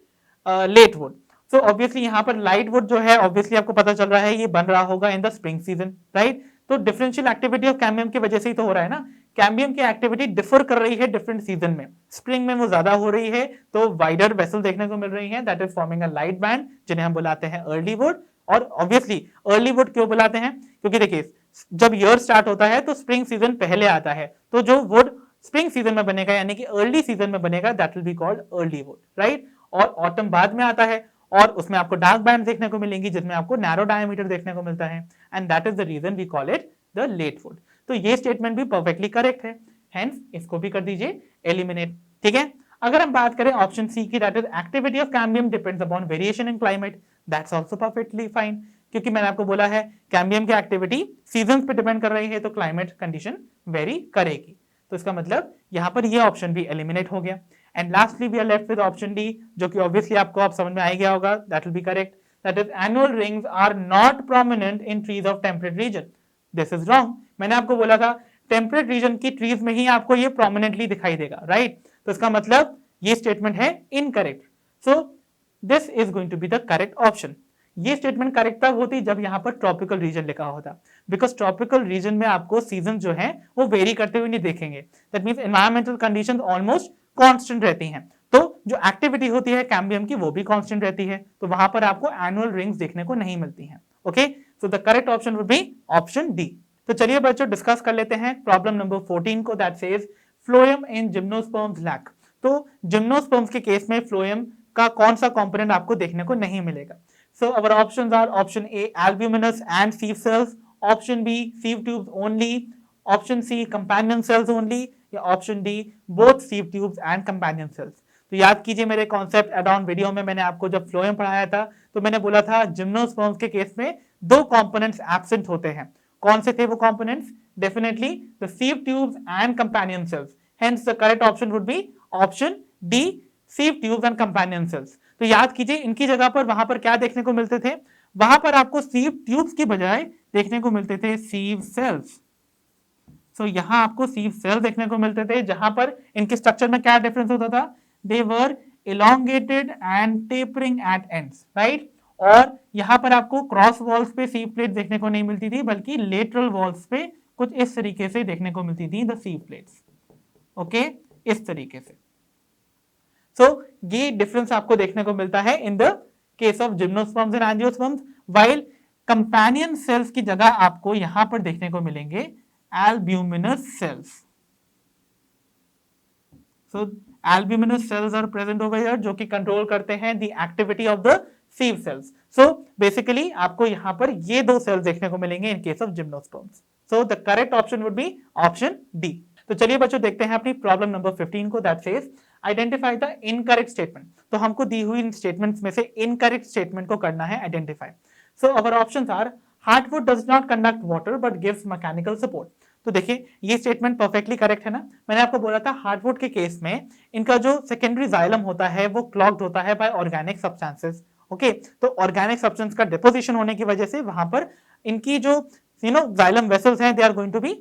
late wood. So obviously यहाँ पर लाइट वुड जो है ऑब्वियसली आपको पता चल रहा है ये बन रहा होगा in the spring season, right. तो डिफरेंशियल एक्टिविटी ऑफ कैम्बियम की वजह से ही तो हो रहा है ना, कैम्बियम की एक्टिविटी डिफर कर रही है डिफरेंट सीजन में। स्प्रिंग में वो ज्यादा हो रही है तो वाइडर वेसल देखने को मिल रही है, that is forming a light band जिन्हें हम बुलाते हैं अर्ली वुड। और ऑब्वियसली अर्ली वुड क्यों बुलाते हैं, क्योंकि देखिए जब ईयर स्टार्ट होता है तो स्प्रिंग सीजन पहले आता है, तो जो वुड स्प्रिंग सीजन में बनेगा यानी कि अर्ली सीजन में बनेगा that will be called early would, right. और ऑटम बाद में आता है और उसमें आपको डार्क बैंड देखने को मिलेंगी जिसमें आपको नैरो डायमीटर देखने को मिलता है, and that is the reason we call it the late wood. तो ये स्टेटमेंट भी परफेक्टली करेक्ट है, हेंस इसको भी कर दीजिए एलिमिनेट, ठीक है। अगर हम बात करें ऑप्शन सी की, that is activity of cambium depends upon variation in climate, that's also perfectly fine, क्योंकि मैंने आपको बोला है कैम्बियम की एक्टिविटी सीजन पे डिपेंड कर रही है तो क्लाइमेट कंडीशन वेरी करेगी। तो इसका मतलब यहां पर ये ऑप्शन भी एलिमिनेट हो गया। And lastly we are left with option D, जो कि ऑब्वियसली आपको आप समझ में आ गया होगा, that will be correct, that is annual rings are not prominent in trees of temperate region. This is wrong. मैंने आपको बोला था टेम्परेट रीजन की ट्रीज में ही आपको ये प्रोमिनेंटली दिखाई देगा, राइट। तो इसका मतलब ये स्टेटमेंट है incorrect. So this is going to be the correct option. ये स्टेटमेंट करेक्ट तब होती जब यहां पर ट्रॉपिकल रीजन लिखा होता, बिकॉज ट्रॉपिकल रीजन में आपको सीजन जो है वो वेरी करते हुए नहीं देखेंगे। That means environmental conditions almost constant रहती हैं, तो जो एक्टिविटी होती है कैम्बियम की वो भी कांस्टेंट रहती है, तो वहां पर आपको एनुअल रिंग्स देखने को नहीं मिलती हैं। Okay, so the correct option would be option D. तो चलिए बच्चों डिस्कस कर लेते हैं प्रॉब्लम नंबर 14 को, that says phloem in gymnosperms lack. तो जिम्नोस्पर्म्स के केस में फ्लोएम का कौन सा कंपोनेंट आपको देखने को नहीं मिलेगा। So our options are option A albuminous and sieve cells, option B sieve tubes only, option C companion cells only, या option D both sieve tubes and companion cells। तो याद कीजिए मेरे कॉन्सेप्ट एड ऑन वीडियो में मैंने आपको जब phloem पढ़ाया था तो मैंने बोला था जिम्नोस्पर्म्स के केस में दो कंपोनेंट्स एब्सेंट होते हैं। कौन से थे वो components? Definitely the sieve tubes and companion cells, hence the correct option would be option D sieve tubes and companion cells। तो याद कीजिए इनकी जगह पर वहां पर क्या देखने को मिलते थे, वहां पर आपको सीव ट्यूब्स की बजाय देखने को मिलते थे सीव सेल्स। सो यहां आपको सीव सेल देखने को मिलते थे, जहां पर इनके स्ट्रक्चर में क्या डिफरेंस होता था, they were elongated and tapering at ends, right. और यहां पर आपको क्रॉस वॉल्स पे सीव प्लेट देखने को नहीं मिलती थी, बल्कि लेटरल वॉल्स पे कुछ इस तरीके से देखने को मिलती थी द सीव प्लेट्स। ओके, इस तरीके से। सो ये डिफरेंस आपको देखने को मिलता है in the case of gymnosperms and angiosperms, while companion cells की जगह आपको यहां पर देखने को मिलेंगे albuminous cells. So albuminous cells are present over here, जो कि कंट्रोल करते हैं the activity of the sieve cells. So basically आपको यहां पर ये दो सेल्स देखने को मिलेंगे in case of gymnosperms. So the correct option would be option D. तो चलिए बच्चों देखते हैं अपनी प्रॉब्लम नंबर 15 को, that says identify the incorrect statement. तो हमको दी हुई इन स्टेटमेंट्स में से इनकरेक्ट स्टेटमेंट को करना है identify. So our options are hardwood does not conduct water but gives mechanical support. तो देखिए ये स्टेटमेंट परफेक्टली करेक्ट है ना। मैंने आपको बोला था हार्डवुड के केस में इनका जो सेकेंडरी जाइलम होता है वो क्लॉग्ड होता है बाय ऑर्गेनिक सब्सटेंसेस। ओके, तो ऑर्गेनिक सब्सटेंस का डिपोजिशन होने की वजह से वहां पर इनकी जो जाइलम वेसल्स हैं they are going to be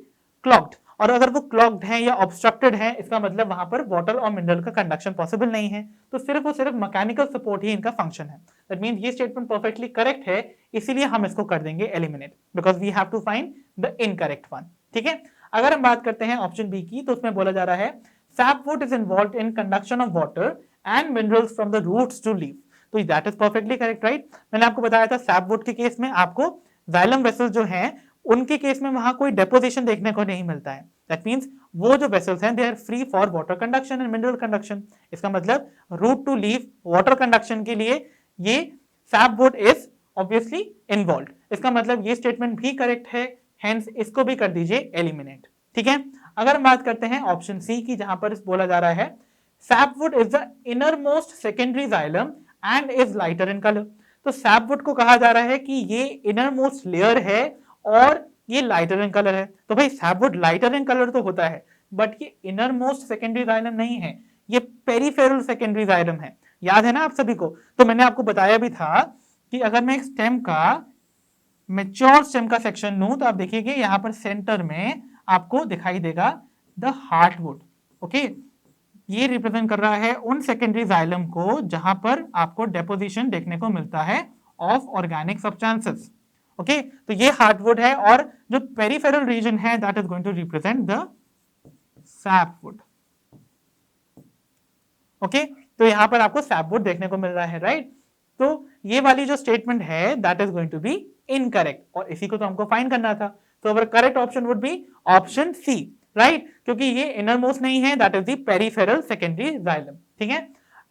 clogged, और अगर वो क्लॉग्ड है या ऑब्स्ट्रक्टेड है इसका मतलब वहां पर वाटर और मिनरल का कंडक्शन पॉसिबल नहीं है, तो सिर्फ और सिर्फ मैकेनिकल सपोर्ट ही इनका फंक्शन है। दैट मींस ये स्टेटमेंट परफेक्टली करेक्ट है, इसीलिए हम इसको कर देंगे eliminate, because we have to find the incorrect one. ठीक है, अगर हम बात करते हैं ऑप्शन बी की, तो उसमें बोला जा रहा है sapwood is involved in conduction of water and minerals from the roots to leaf. तो that is perfectly correct, right. मैंने आपको बताया था सैपवुड के केस में आपको जाइलम वेसल्स जो हैं उनके केस में वहां कोई डेपोजिशन देखने को नहीं मिलता है। दैट मींस वो जो वेसल्स हैं they are free for water conduction and mineral conduction. इसका मतलब root to leaf water conduction के लिए ये सैपवुड इज ऑब्वियसली इन्वॉल्व। इसका मतलब ये स्टेटमेंट भी करेक्ट है, हेंस इसको भी कर दीजिए एलिमिनेट। ठीक है, अगर हम बात करते हैं ऑप्शन सी की, जहां पर बोला जा रहा है sapwood is the inner most secondary xylem and is lighter in colour. तो सैपवुड को कहा जा रहा है कि ये इनर मोस्ट लेयर है और ये लाइटर इन कलर है। तो भाई सैपवुड लाइटर इन कलर तो होता है, बट ये इनर मोस्ट सेकेंडरी जाइलम नहीं है, ये पेरिफेरल सेकेंडरी जाइलम है। याद है ना आप सभी को? तो मैंने आपको बताया भी था कि अगर मैं एक स्टेम का मेच्योर स्टेम का सेक्शन लूं तो आप देखिए यहां पर सेंटर में आपको दिखाई देगा द हार्टवुड। ओके, ये रिप्रेजेंट कर रहा है उन सेकेंडरी जाइलम को जहां पर आपको डेपोजिशन देखने को मिलता है ऑफ ऑर्गेनिक सब्सटेंसेस। ओके, तो ये हार्टवुड है और जो पेरिफेरल रीजन है that is going to represent the sapwood. Okay, तो यहां पर आपको सैपवुड देखने को मिल रहा है, राइट। तो ये वाली जो स्टेटमेंट है that is going to be incorrect और इसी को तो हमको फाइंड करना था। तो our correct option would be option C, right, क्योंकि ये इनर मोस्ट नहीं है, that is the peripheral secondary xylem. ठीक है,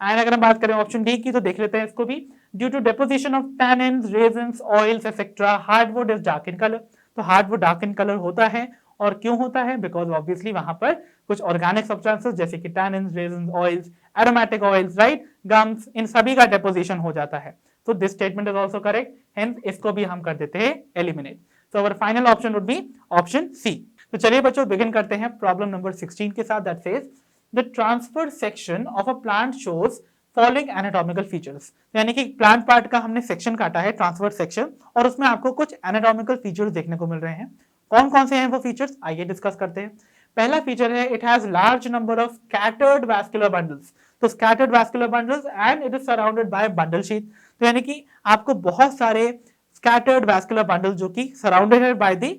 एंड अगर हम बात करें ऑप्शन डी की तो देख लेते हैं इसको भी। Due to deposition of tannins, resins, oils etcetera hardwood is dark in colour. तो हार्डवुड डार्क इन कलर होता है, और क्यों होता है? बिकॉज ऑब्वियसली वहां पर कुछ ऑर्गेनिक सब्सटेंसेस जैसे कि tannins, resins, oils, aromatic oils, right, gums, इन सभी का डेपोजिशन हो जाता है। तो this statement is also correct, hence इसको भी हम कर देते हैं eliminate. So our final option would be option C. तो चलिए बच्चों बिगिन करते हैं प्रॉब्लम नंबर 16 के साथ। That says the transfer section of a plant shows following anatomical features. यानी कि प्लांट पार्ट का हमने सेक्शन काटा है, ट्रांसफर सेक्शन, और उसमें आपको कुछ एनाटॉमिकल फीचर्स देखने को मिल रहे हैं। कौन कौन से हैं वो फीचर्स, आइए डिस्कस करते हैं। पहला फीचर है it has large number of scattered vascular bundles. तो scattered vascular bundles and it is surrounded by bundle sheath. तो यानी कि आपको बहुत सारे स्कैटर्ड वैस्कुलर बंडल जो कि सराउंडेड है बाय द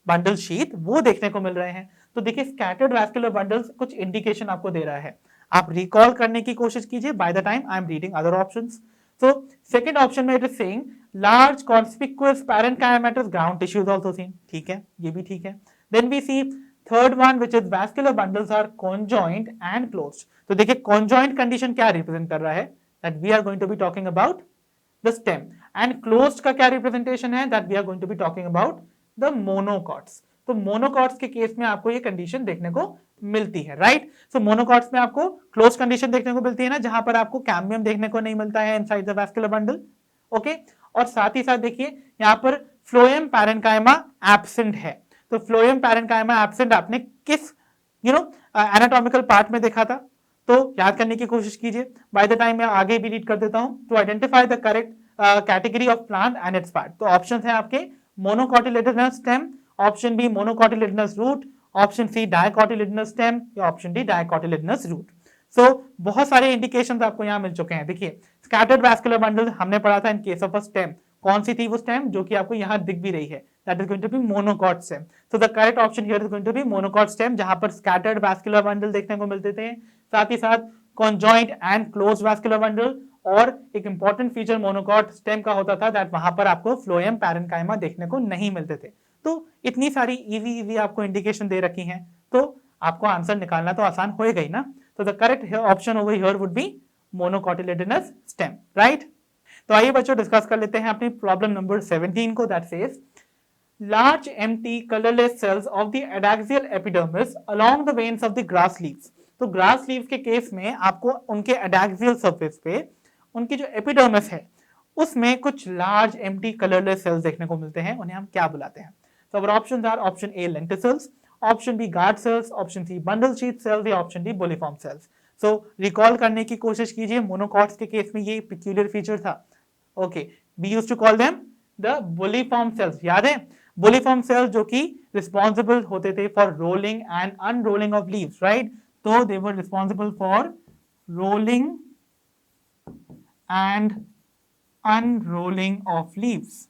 बंडल शीथ वो देखने को मिल रहे हैं। तो देखिए स्कैटर्ड वैस्कुलर बंडल्स कुछ इंडिकेशन आपको दे रहा है, आप रिकॉल करने की कोशिश कीजिए by the time I am reading other options. So second option में it is saying large conspicuous parenchymatous ground tissues also seen. ठीक है, ये भी ठीक है। Then we see third one which is vascular bundles are conjoint and closed. तो देखिए conjoint condition क्या रिप्रेजेंट कर रहा है, that we are going to be talking about the stem, and closed का क्या रिप्रेजेंटेशन है, that we are going to be talking about the monocots. तो मोनोकॉट्स के केस में आपको ये कंडीशन देखने को मिलती है, राइट। सो मोनोकॉट्स में आपको क्लोज कंडीशन देखने को मिलती है ना, जहां पर आपको कैम्बियम देखने को नहीं मिलता है inside the vascular bundle. Okay, और साथ ही साथ देखिए यहाँ पर फ्लोएम पैरेन्काइमा एब्सेंट है। तो फ्लोएम पैरेन्काइमा एब्सेंट आपने किस एनाटॉमिकल पार्ट में देखा था? तो याद करने की कोशिश कीजिए, बाय द टाइम मैं आगे भी रीड कर देता हूं। To identify the correct category of plant and its part, तो ऑप्शन है आपके monocotyledonous stem, option B monocotyledonous root, option C dicotyledonous stem, या option D dicotyledonous root. So बहुत सारे इंडिकेशंस आपको यहाँ मिल चुके हैं। देखिए स्कैटर्ड वैस्कुलर बंडल हमने पढ़ा था इन केस ऑफ अ स्टेम, कौन सी थी वो स्टेम जो कि आपको यहाँ दिख भी रही है, that is going to be monocot stem. So the correct option here is going to be monocot stem, जहां पर स्कैटर्ड वैस्कुलर बंडल देखने को मिलते थे, साथ ही साथ conjoint and close vascular bundle, और एक इंपॉर्टेंट फीचर मोनोकॉट स्टेम का होता था दैट वहां पर आपको फ्लोएम पैरेन्काइमा देखने को नहीं मिलते थे। तो इतनी सारी इजी आपको इंडिकेशन दे रखी हैं, तो आपको आंसर निकालना तो आसान होएगा ही ना। तो the correct option over here would be monocotyledonous stem, right. तो आइए बच्चों डिस्कस कर लेते हैं अपनी प्रॉब्लम नंबर 17 को। That says large empty colorless cells of the adaxial epidermis along the veins of the grass leaves। तो ग्रास लीव्स के केस में आपको उनके एडाक्सियल सरफेस पे उनकी जो एपिडर्मिस है उसमें कुछ लार्ज एम्प्टी कलरलेस सेल्स देखने को मिलते हैं, उन्हें हम क्या बुलाते हैं? तो our options are option A lenticels, option B guard cells, option C bundle sheath cells, या option D bulliform cells. So recall करने की कोशिश कीजिए, मोनोकॉट्स के केस में ये पिक्यूलियर फीचर था। Okay, we used to call them the bulliform cells, याद है? बोलीफॉर्म सेल्स जो कि रिस्पॉन्सिबल होते थे for rolling and unrolling of leaves, right. तो they were responsible for rolling and unrolling of leaves.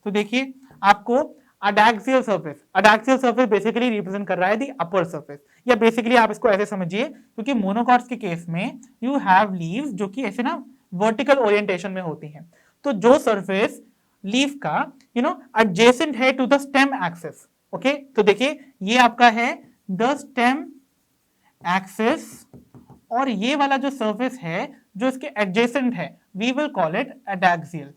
तो देखिए आपको अडैक्सियल सर्फेस बेसिकली रिप्रेजेंट कर रहा है दी अपर सर्फेस, या बेसिकली आप इसको ऐसे समझिए क्योंकि मोनोकॉट्स के केस में यू हैव लीव्स जो कि ऐसे ना वर्टिकल ओरिएंटेशन में होती हैं, तो जो सर्फेस लीफ का एडजेसेंट है to the stem axis, okay, तो देखिए ये आपका है द स्टेम एक्सिस, और ये वाला जो सर्फेस है जो इसके एडजेसेंट है we will call it adaxial.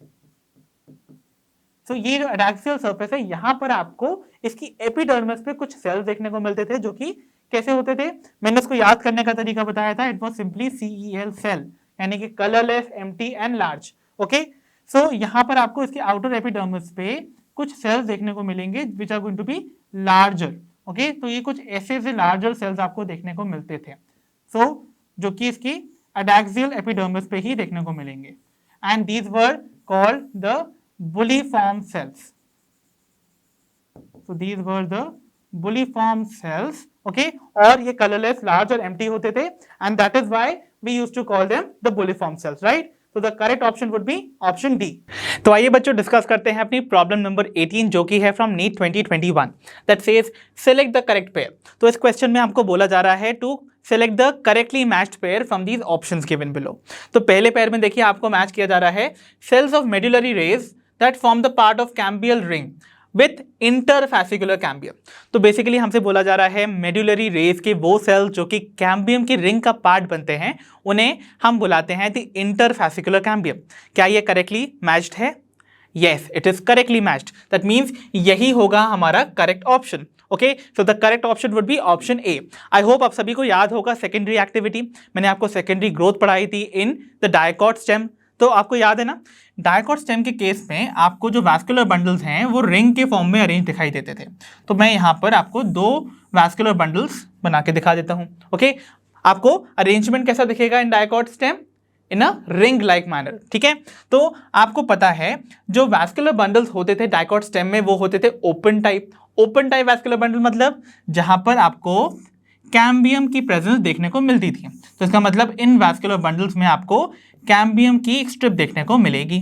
तो ये जो एडैक्सियल सरफेस है यहां पर आपको इसकी एपिडर्मिस पे कुछ सेल्स देखने को मिलते थे जो कि कैसे होते थे, मैंने उसको याद करने का तरीका बताया था, it was simply CEL cell, यानी कि colourless, empty and large. Okay, so यहां पर आपको इसके आउटर एपिडर्मिस पे कुछ सेल्स देखने को मिलेंगे which are going to be larger. Okay, तो ये कुछ ऐसे से लार्जर सेल्स आपको देखने को मिलते थे, सो जो कि इसकी एडैक्सियल एपिडर्मिस पे ही देखने को मिलेंगे, and these were called the bulliform cells. So these were the bulliform cells, okay, और ये colorless, large और empty होते थे, and that is why we used to call them the bulliform cells, right? So the correct option would be option D. तो आइए बच्चों discuss करते हैं अपनी प्रॉब्लम नंबर 18 जो कि है from NEET 2021 that says select the correct pair. तो इस क्वेश्चन में आपको बोला जा रहा है to select the correctly matched pair from these options given below. तो पहले पेयर में देखिए आपको मैच किया जा रहा है cells of medullary rays that form the part of cambial ring with interfascicular cambium। तो बेसिकली हमसे बोला जा रहा है मेडुलरी रेस के वो सेल्स जो कि कैम्बियम की रिंग का पार्ट बनते हैं उन्हें हम बुलाते हैं द इंटरफैसिकुलर कैम्बियम। क्या ये करेक्टली मैच्ड है? Yes, it is correctly matched, that means यही होगा हमारा correct option. Okay, so the correct option would be option A. I hope आप सभी को याद होगा सेकेंडरी एक्टिविटी, मैंने आपको सेकेंडरी ग्रोथ पढ़ाई थी इन द डायकॉट स्टेम, तो आपको याद है ना डायकॉट स्टेम के केस में आपको जो वैस्कुलर बंडल्स हैं वो रिंग के फॉर्म में अरेंज दिखाई देते थे। तो मैं यहाँ पर आपको दो वैस्कुलर बंडल्स बना के दिखा देता हूँ। ओके, आपको अरेंजमेंट कैसा दिखेगा in dicot stem? In a ring like manner, ठीक है। तो आपको पता है जो वैस्कुलर बंडल्स होते थे डायकॉट स्टेम में वो होते थे ओपन टाइप वैस्कुलर बंडल, मतलब जहां पर आपको कैम्बियम की प्रेजेंस देखने को मिलती थी। तो इसका मतलब इन वैस्कुलर बंडल्स में आपको कैम्बियम की एक स्ट्रिप देखने को मिलेगी।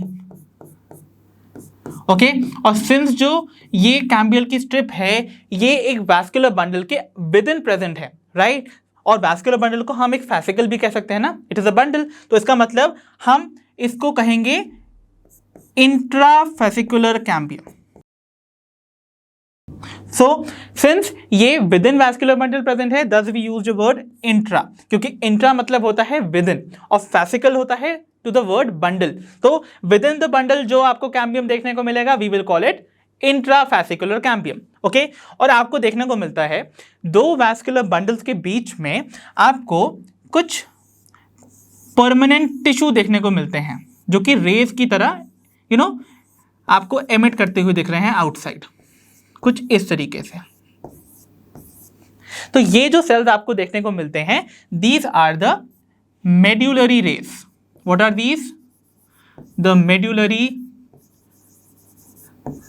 ओके, और सिंस जो ये कैम्बियल की स्ट्रिप है ये एक वैस्कुलर बंडल के विद इन प्रेजेंट है, राइट, और वैस्कुलर बंडल को हम एक फैसिकल भी कह सकते हैं ना, इट इज अ बंडल, तो इसका मतलब हम इसको कहेंगे इंट्राफैसिकुलर कैम्बियम। सो सिंस ये within vascular bundle present है thus we use the word intra, क्योंकि इंट्रा मतलब होता है विद इन और फैसिकल होता है टू द वर्ड बंडल। तो विद इन द बंडल जो आपको कैम्बियम देखने को मिलेगा we will call it intrafascicular cambium. Okay, और आपको देखने को मिलता है दो वैस्कुलर बंडल्स के बीच में आपको कुछ परमानेंट टिश्यू देखने को मिलते हैं जो कि रेज की तरह आपको एमिट करते हुए दिख रहे हैं आउटसाइड, कुछ इस तरीके से। तो ये जो सेल्स आपको देखने को मिलते हैं these are the medullary rays. What are these? The medullary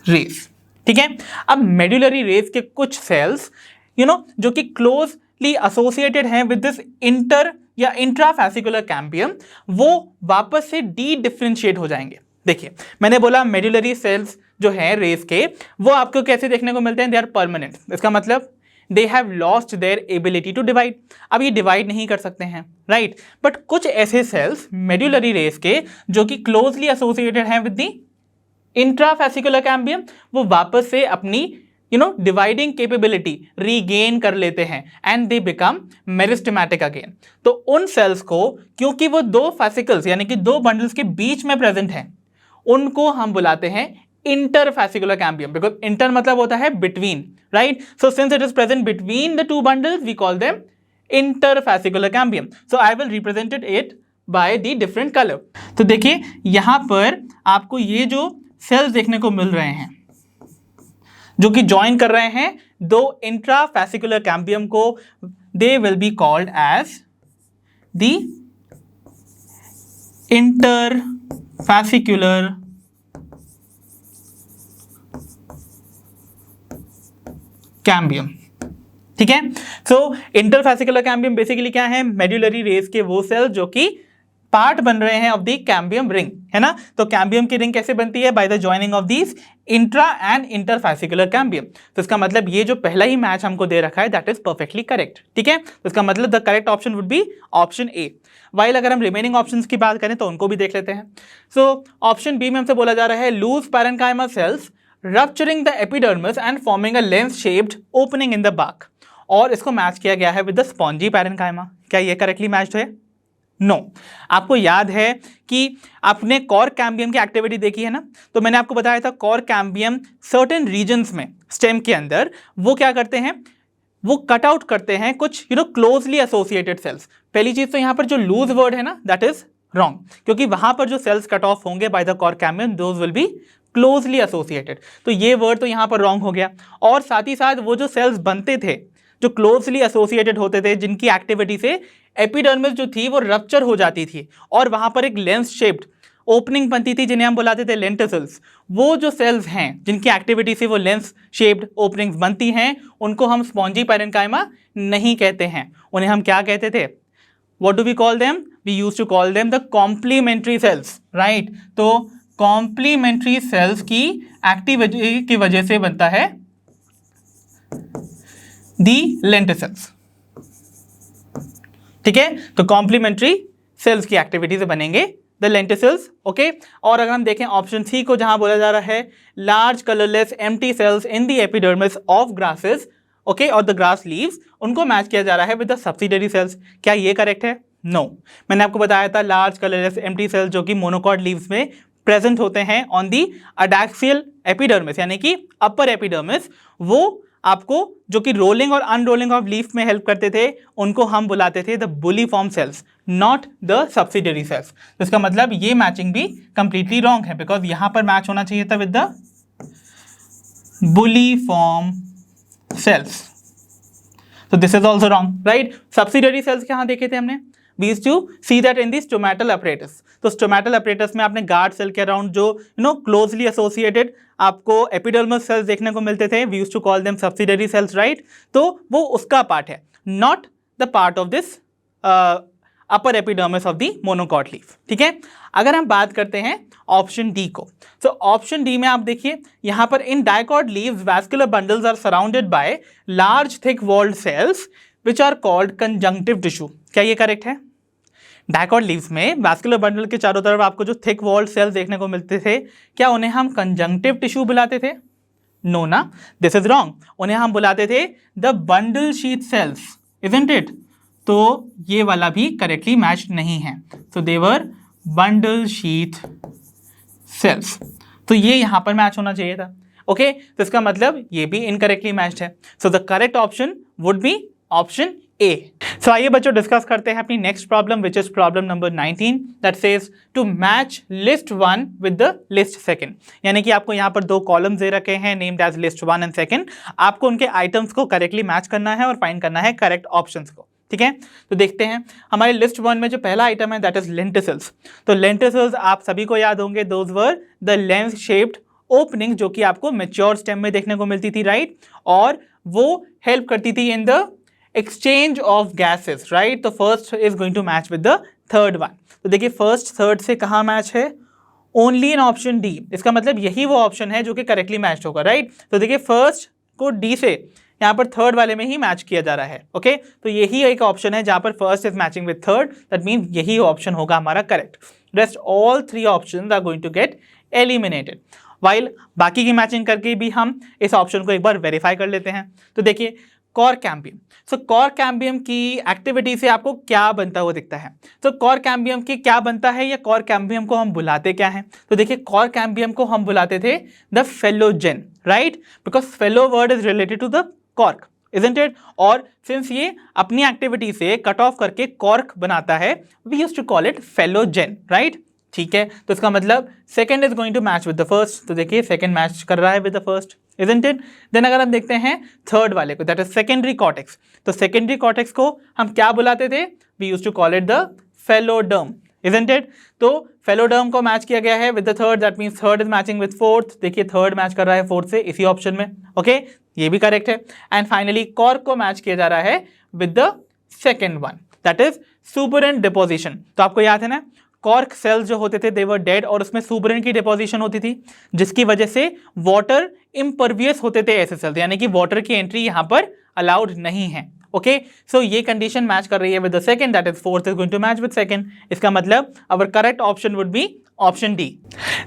rays, ठीक है। अब मेड्यूलरी रेज के कुछ सेल्स जो कि क्लोजली एसोसिएटेड हैं विद दिस इंटर या इंट्राफैसिकुलर कैम्बियम वो वापस से डी डिफरेंशिएट हो जाएंगे। देखिए मैंने बोला मेड्यूलरी सेल्स जो है रेस के वो आपको कैसे देखने को मिलते हैं? दे आर परमानेंट, इसका मतलब they have lost their ability to divide. अब ये डिवाइड नहीं कर सकते हैं, राइट, बट कुछ ऐसे सेल्स मेड्यूलरी रेस के जो कि क्लोजली एसोसिएटेड हैं विद द इंट्राफैसिकुलर कैम्बियम वो वापस से अपनी डिवाइडिंग कैपेबिलिटी रीगेन कर लेते हैं and they become meristematic again. तो उन सेल्स को क्योंकि वो दो फैसिकल्स यानी कि दो बंडल्स के बीच में प्रेजेंट हैं उनको हम बुलाते हैं इंटरफैसिकुलर कैम्बियम, बिकॉज इंटर मतलब होता है between, right. So since it is present between the two bundles we call them interfascicular cambium. So I will represent it by the different colour. तो देखिए यहां पर आपको ये जो सेल्स देखने को मिल रहे हैं जो कि ज्वाइन कर रहे हैं दो इंट्राफैसिकुलर कैम्बियम को, they will be called as the interfascicular cambium, ठीक है। सो इंटरफैसिकुलर कैम्बियम बेसिकली क्या है? मेड्यूलरी रेस के वो सेल जो कि पार्ट बन रहे हैं ऑफ द कैम्बियम रिंग, है ना। तो कैम्बियम की रिंग कैसे बनती है? By the joining of these intra and इंटरफैसिकुलर cambium. तो इसका मतलब ये जो पहला ही मैच हमको दे रखा है दैट इज परफेक्टली करेक्ट, ठीक है। तो इसका मतलब the correct option would be option A. While अगर हम रिमेनिंग ऑप्शंस की बात करें तो उनको भी देख लेते हैं। सो ऑप्शन बी में हमसे बोला जा रहा है loose parenchyma cells rupturing the epidermis and forming a lens shaped opening in the bark, और इसको मैच किया गया है विद द स्पॉन्जी पैरेन्काइमा। क्या ये करेक्टली मैच्ड है? नो आपको याद है कि आपने कॉर्क कैम्बियम की एक्टिविटी देखी है ना, तो मैंने आपको बताया था कॉर्क कैम्बियम सर्टेन रीजन्स में स्टेम के अंदर वो क्या करते हैं, वो कट आउट करते हैं कुछ क्लोजली एसोसिएटेड सेल्स। पहली चीज तो यहाँ पर जो लूज वर्ड है ना दैट इज रॉन्ग, क्योंकि वहां पर जो सेल्स कट ऑफ होंगे by the cork cambium those will be closely associated, तो ये वर्ड तो यहाँ पर रॉन्ग हो गया। और साथ ही साथ वो जो सेल्स बनते थे जो क्लोजली एसोसिएटेड होते थे, जिनकी एक्टिविटी से एपिडर्मिस जो थी वो रप्चर हो जाती थी और वहां पर एक लेंस शेप्ड ओपनिंग बनती थी जिन्हें हम बुलाते थे लेंटिसल्स, वो जो सेल्स हैं जिनकी एक्टिविटी से वो लेंस शेप्ड ओपनिंग्स बनती हैं उनको हम स्पॉन्जी पैरेन्काइमा नहीं कहते हैं, उन्हें हम क्या कहते थे? What do we call them? We used to call them the complementary cells, right. तो कॉम्प्लीमेंट्री सेल्स की एक्टिविटी की वजह से बनता है दी लेंटिसल्स, ठीक है। तो कॉम्प्लीमेंट्री सेल्स की एक्टिविटी से बनेंगे द लेंटिसल्स, ओके। और अगर हम देखें ऑप्शन सी को, जहां बोला जा रहा है large colourless empty cells in the epidermis of grasses, okay, और द ग्रास लीव्स, उनको मैच किया जा रहा है विद द सब्सिडरी सेल्स। क्या ये करेक्ट है? नो मैंने आपको बताया था लार्ज कलरलेस एम्प्टी सेल्स जो कि मोनोकॉट लीव्स में प्रेजेंट होते हैं ऑन दी अडैक्सियल एपिडर्मिस, यानी कि अपर एपिडर्मिस, वो आपको जो कि रोलिंग और अनरोलिंग ऑफ लीफ में हेल्प करते थे उनको हम बुलाते थे the bulliform cells, not the subsidiary cells. तो इसका मतलब ये मैचिंग भी कंप्लीटली रॉन्ग है, बिकॉज यहां पर मैच होना चाहिए था विद द बुलीफॉर्म सेल्स। तो this is also wrong, right. Subsidiary cells कहां देखे थे हमने? We used to see that in the stomatal apparatus। तो stomatal apparatus में आपने गार्ड सेल के अराउंड जो क्लोजली एसोसिएटेड आपको एपिडर्मल सेल्स देखने को मिलते थे, we used to call them subsidiary cells, right। तो वो उसका पार्ट है, not the part of this upper epidermis of the monocot leaf, ठीक है। अगर हम बात करते हैं ऑप्शन डी को, तो ऑप्शन डी में आप देखिए यहां पर in dicot leaves vascular bundles are surrounded by large thick walled cells which are called conjunctive tissue. क्या ये करेक्ट है? डाइकॉट लीव्स में वैस्कुलर बंडल के चारों तरफ आपको जो थिक वॉल्ड सेल्स देखने को मिलते थे, क्या उन्हें हम कंजंक्टिव टिश्यू बुलाते थे? नो ना, दिस इज रॉन्ग। उन्हें हम बुलाते थे the bundle sheath sales, isn't it? तो ये वाला भी करेक्टली मैच नहीं है, सो दे वर बंडल शीथ सेल्स, तो ये यहां पर मैच होना चाहिए था, ओके। तो इसका मतलब ये भी इनकरेक्टली मैच्ड है, so the correct option would be option A. So आइए बच्चों डिस्कस करते हैं अपनी next problem which is problem number 19 that says to match list 1 with the list second. यानी कि आपको यहाँ पर दो कॉलम्स दे रखे हैं named as list 1 and second, आपको उनके आइटम्स को करेक्टली मैच करना है और फाइंड करना है करेक्ट ऑप्शंस को, ठीक है। तो देखते हैं हमारे लिस्ट 1 में जो पहला आइटम है दैट इज लेंटिसल्स। तो लेंटिसल्स आप सभी को याद होंगे, those were the lens shaped opening जो कि आपको मैच्योर स्टेम में देखने को मिलती थी, राइट। और वो हेल्प करती थी in the exchange of gases, right। तो first is going to match with the third one। तो देखिए फर्स्ट थर्ड से कहाँ मैच है? Only in option D. इसका मतलब यही वो ऑप्शन है जो कि करेक्टली मैच होगा, राइट। तो देखिए फर्स्ट को डी से यहाँ पर थर्ड वाले में ही मैच किया जा रहा है, ओके। तो यही एक ऑप्शन है जहाँ पर first is matching with third, that means यही ऑप्शन होगा हमारा correct. Rest all three options are going to get eliminated. While बाकी की मैचिंग करके भी हम इस ऑप्शन को एक बार वेरीफाई कर लेते हैं। तो देखिए कॉर्क कैम्बियम, सो कॉर्क कैम्बियम की एक्टिविटी से आपको क्या बनता हुआ दिखता है? तो कॉर्क कैम्बियम की क्या बनता है या कॉर्क कैम्बियम को हम बुलाते क्या हैं? तो देखिए कॉर्क कैम्बियम को हम बुलाते थे the phellogen, right, because phello word is related to the cork, isn't it. और सिंस ये अपनी एक्टिविटी से कट ऑफ करके कॉर्क बनाता है, we used to call it phellogen, right, ठीक है। तो इसका मतलब second is going to match with the first. तो देखिए सेकंड मैच कर रहा है with the first, isn't it? Then अगर हम देखते हैं थर्ड वाले को दैट इज सेकेंडरी कॉर्टेक्स, तो सेकेंडरी कॉर्टेक्स को हम क्या बुलाते थे? We used to call it the phelloderm, isn't it? तो फेलोडर्म को मैच किया गया है with the third, that means third is matching with fourth. देखिए थर्ड मैच कर रहा है फोर्थ से इसी ऑप्शन में, ओके, ये भी करेक्ट है। एंड फाइनली कॉर्क को मैच किया जा रहा है with the second one, that is suberin deposition. तो आपको याद है ना, कॉर्क सेल्स जो होते थे दे वर डेड और उसमें सुपरेंट की डिपोजिशन होती थी, जिसकी वजह से वाटर इम्परवियस होते थे ऐसे सेल्स, यानी कि वाटर की एंट्री यहां पर अलाउड नहीं है। ओके, सो ये कंडीशन मैच कर रही है with the second, that is fourth is going to match with second. इसका मतलब our correct option would be option D.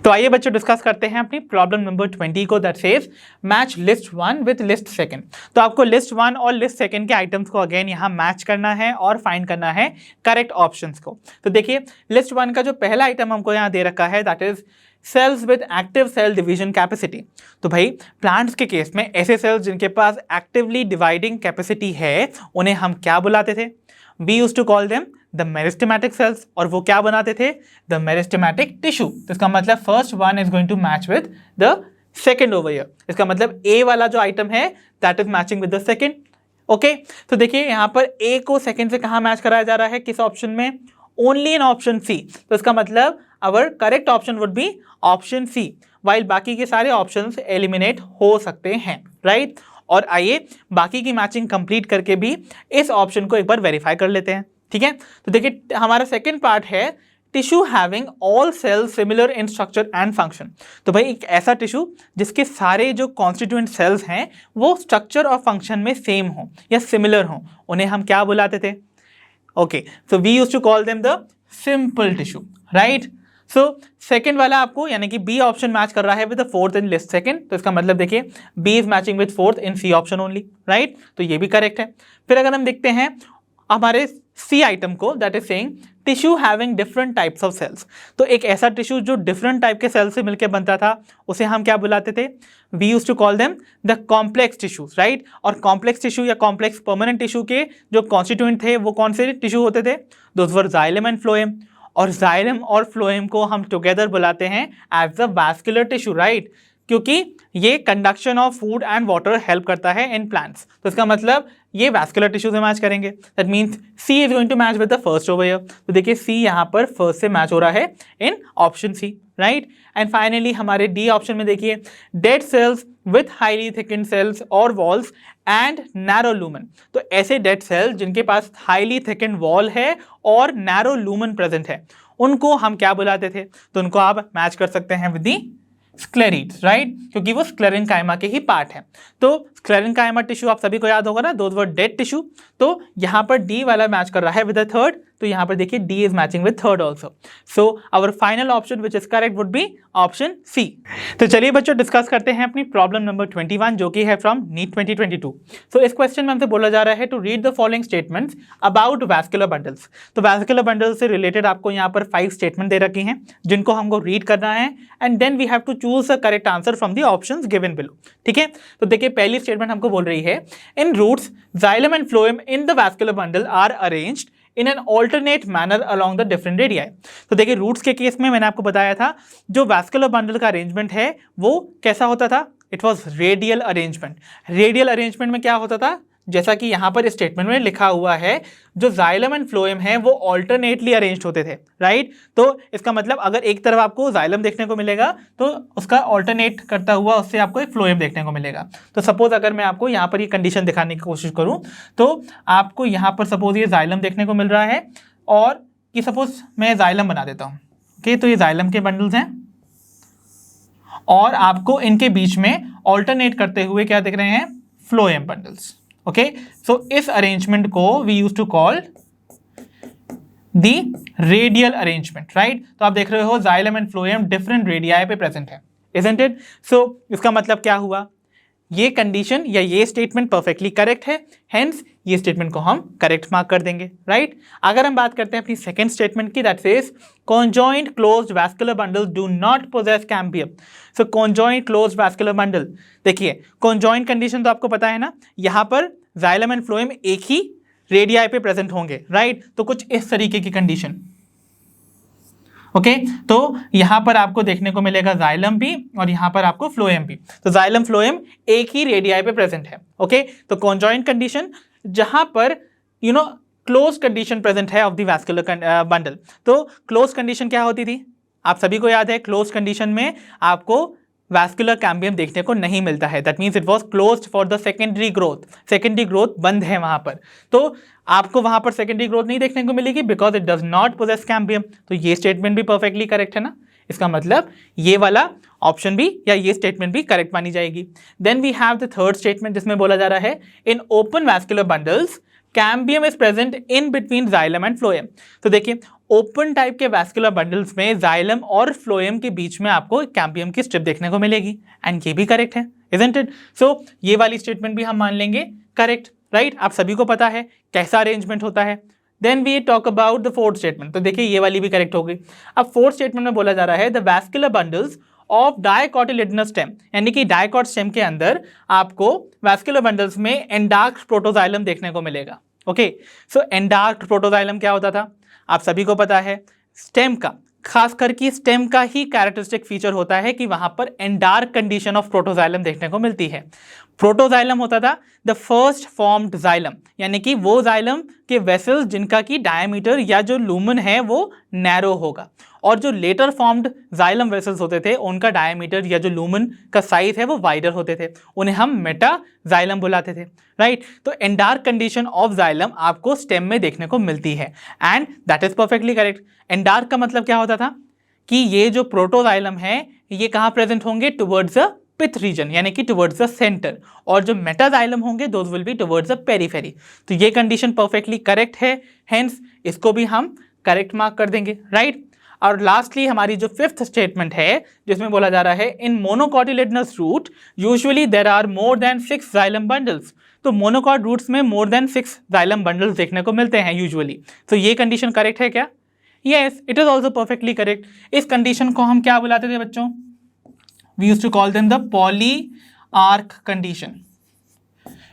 तो आइए बच्चों डिस्कस करते हैं अपनी प्रॉब्लम नंबर 20 को, that says match list 1 with list second. तो आपको लिस्ट 1 और लिस्ट सेकंड के आइटम्स को अगेन यहाँ मैच करना है और फाइंड करना है करेक्ट ऑप्शंस को। तो देखिए लिस्ट 1 का जो पहला आइटम हमको यहाँ दे रखा है that is cells with active cell division capacity. तो भाई प्लांट्स के केस में ऐसे सेल्स जिनके पास एक्टिवली डिवाइडिंग कैपेसिटी है उन्हें हम क्या बुलाते थे? We used to call them the meristematic cells. और वो क्या बनाते थे? The meristematic tissue. तो इसका मतलब first one is going to match with the second over here. इसका मतलब ए वाला जो आइटम है that is matching with the second. Okay, तो देखिए यहां पर ए को सेकंड से कहां मैच कराया जा रहा है, किस ऑप्शन में? Only in option C. तो इसका मतलब our correct option would be option C, while बाकी के सारे ऑप्शंस एलिमिनेट हो सकते हैं, राइट? और आइए बाकी की मैचिंग कंप्लीट करके भी इस ऑप्शन को एक बार वेरीफाई कर लेते हैं, ठीक है? तो देखिए हमारा सेकंड पार्ट है tissue having all cells similar in structure and function. तो भाई एक ऐसा टिश्यू जिसके सारे जो कॉन्स्टिट्यूएंट सेल्स हैं वो स्ट्रक्चर और फंक्शन में सेम हो या सिमिलर हो, उन्हें हम क्या बुलाते थे? Okay, so we used to call them the simple tissue, right? So second वाला आपको यानी कि बी ऑप्शन मैच कर रहा है with the fourth in list second. तो इसका मतलब देखिए B is matching with fourth in C option only, right? तो ये भी करेक्ट है। फिर अगर हम देखते हैं हमारे सी आइटम को, that is saying tissue having different types of cells. तो एक ऐसा टिश्यू जो डिफरेंट टाइप के सेल से मिलकर बनता था उसे हम क्या बुलाते थे? We used to call them the complex tissues, right? और कॉम्प्लेक्स टिश्यू या कॉम्प्लेक्स परमानेंट टिश्यू के जो कॉन्स्टिट्यूएंट थे वो कौन से टिश्यू होते थे? Those were xylem and phloem. और जाइलम और फ्लोएम को हम टुगेदर बुलाते हैं as the vascular tissue, right? क्योंकि ये conduction of food and water help करता है इन प्लांट्स। तो इसका मतलब ये वैस्कुलर टिश्यू से मैच करेंगे, that means C is going to match with the first over here. तो देखिए सी यहाँ पर फर्स्ट से मैच हो रहा है in option C, right? And finally हमारे डी ऑप्शन में देखिए dead cells with highly thickened cells और वॉल्स एंड नैरो लूमन। तो ऐसे डेड सेल्स जिनके पास हाईली थिकन्ड वॉल है और नैरो लूमन प्रेजेंट है उनको हम क्या बुलाते थे? तो उनको आप मैच कर सकते हैं विद दी स्क्लेरिड्स, राइट? क्योंकि वो स्क्लेरेनकाइमा के ही पार्ट है। तो स्क्लेरेनकाइमा टिश्यू आप सभी को याद होगा ना, दोज वर डेड टिश्यू। तो यहाँ पर डी वाला मैच कर रहा है विद द थर्ड, तो यहाँ पर देखिए D is matching with third also. So our final option which is correct would be option C. तो चलिए बच्चों डिस्कस करते हैं अपनी प्रॉब्लम नंबर 21 जो कि है फ्रॉम नीट 2022। सो इस क्वेश्चन में हमसे बोला जा रहा है to read the following statements about vascular bundles. तो वैस्कुलर बंडल से रिलेटेड आपको यहाँ पर 5 स्टेटमेंट दे रखी हैं जिनको हमको रीड करना है and then we have to choose the correct answer from the options given below, ठीक है? तो देखिए पहली स्टेटमेंट हमको बोल रही है in roots xylem and phloem in the vascular bundle are arranged in an alternate manner along the different radii. तो देखिए रूट्स के केस में मैंने आपको बताया था जो वैस्कुलर बंडल का अरेंजमेंट है वो कैसा होता था? It was radial arrangement. Radial arrangement में क्या होता था? जैसा कि यहाँ पर स्टेटमेंट में लिखा हुआ है जो जाइलम एंड फ्लोएम है वो ऑल्टरनेटली अरेंज्ड होते थे, राइट? तो इसका मतलब अगर एक तरफ आपको जाइलम देखने को मिलेगा तो उसका ऑल्टरनेट करता हुआ उससे आपको एक फ्लोएम देखने को मिलेगा। तो सपोज अगर मैं आपको यहाँ पर ये कंडीशन दिखाने की कोशिश करूँ तो आपको यहाँ पर सपोज ये जाइलम देखने को मिल रहा है और कि सपोज मैं जाइलम बना देता हूँ, ओके? तो ये जाइलम के बंडल्स हैं और आपको इनके बीच में ऑल्टरनेट करते हुए क्या दिख रहे हैं? Phloem bundles. ओके, सो इस अरेंजमेंट को we use to call the radial arrangement, right? तो आप देख रहे हो xylem and phloem different radii पे प्रेजेंट है, इजंट इट? सो इसका मतलब क्या हुआ? ये कंडीशन या ये स्टेटमेंट परफेक्टली करेक्ट है, हेंस ये स्टेटमेंट को हम करेक्ट मार्क कर देंगे, राइट? अगर हम बात करते हैं अपनी सेकंड स्टेटमेंट की, that says conjoint closed vascular bundles do not possess cambium. So conjoint closed vascular bundle, देखिए कॉन्जॉइंट कंडीशन तो आपको पता है ना, यहाँ पर जाइलम एंड फ्लोएम एक ही रेडियाई पे प्रेजेंट होंगे, राइट? तो कुछ इस तरीके की कंडीशन, ओके? तो यहां पर आपको देखने को मिलेगा जाइलम भी और यहां पर आपको फ्लोएम भी। तो जाइलम फ्लोएम एक ही रेडियाई पे प्रेजेंट है, ओके? तो कॉन्जॉइंट कंडीशन जहां पर क्लोज कंडीशन प्रेजेंट है ऑफ द वैस्कुलर बंडल। तो क्लोज कंडीशन क्या होती थी? आप सभी को याद है क्लोज कंडीशन में आपको वैस्कुलर कैम्बियम देखने को नहीं मिलता है। That means it was closed for the secondary growth, secondary growth बंद है वहां पर, तो आपको वहां पर सेकेंडरी ग्रोथ नहीं देखने को मिलेगी because it does not possess cambium. तो ये स्टेटमेंट भी परफेक्टली करेक्ट है ना, इसका मतलब ये वाला ऑप्शन भी या ये स्टेटमेंट भी करेक्ट मानी जाएगी। Then we have the third statement जिसमें बोला जा रहा है in open vascular bundles cambium is present in between xylem and phloem. तो देखिए ओपन टाइप के वैस्कुलर बंडल्स में जाइलम और फ्लोएम के बीच में आपको कैम्बियम की स्ट्रिप देखने को मिलेगी, एंड ये भी करेक्ट है, इजंट इट? सो ये वाली स्टेटमेंट भी हम मान लेंगे करेक्ट, राइट? आप सभी को पता है कैसा अरेंजमेंट होता है। Then we talk about the fourth statement, तो देखिए ये वाली भी करेक्ट हो गई। अब फोर्थ स्टेटमेंट में बोला जा रहा है the vascular bundles of dicotyledonous stem, यानी कि डायकॉट स्टेम के अंदर आपको वैस्कुलर बंडल्स में एंडार्क्ड प्रोटोजाइलम देखने को मिलेगा। ओके, सो एंडार्क्ड प्रोटोजाइलम क्या होता था? आप सभी को पता है स्टेम का, खास करके स्टेम का ही कैरेक्टरिस्टिक फीचर होता है कि वहां पर एंडार्क कंडीशन ऑफ प्रोटोजाइलम देखने को मिलती है। प्रोटोजाइलम होता था द फर्स्ट फॉर्म्ड जाइलम, यानी कि वो जाइलम के वेसल्स जिनका की डायमीटर या जो लूमन है वो नैरो होगा, और जो लेटर फॉर्म्ड जाइलम वेसल्स होते थे उनका डायमीटर या जो लूमन का साइज है वो वाइडर होते थे, उन्हें हम मेटा जाइलम बुलाते थे, राइट? तो एंडार्क कंडीशन ऑफ जाइलम आपको स्टेम में देखने को मिलती है, and that is perfectly correct. एंडार्क का मतलब क्या होता था कि ये जो प्रोटोजाइलम है ये कहाँ प्रेजेंट होंगे? टुवर्ड्स द पिथ रीजन, यानी कि टुवर्ड्स द सेंटर, और जो मेटाजाइलम होंगे those will be towards the periphery. तो ये कंडीशन परफेक्टली करेक्ट है, हेंस इसको भी हम करेक्ट मार्क कर देंगे, राइट? और लास्टली हमारी जो फिफ्थ स्टेटमेंट है जिसमें बोला जा रहा है in monocotyledonous root usually there are more than 6 xylem bundles. तो मोनोकॉट रूट्स में मोर देन 6 जाइलम बंडल्स देखने को मिलते हैं यूजुअली। तो ये कंडीशन करेक्ट है क्या? Yes, it is also perfectly correct. इस कंडीशन को हम क्या बुलाते थे बच्चों? We used to call them the polyarch condition,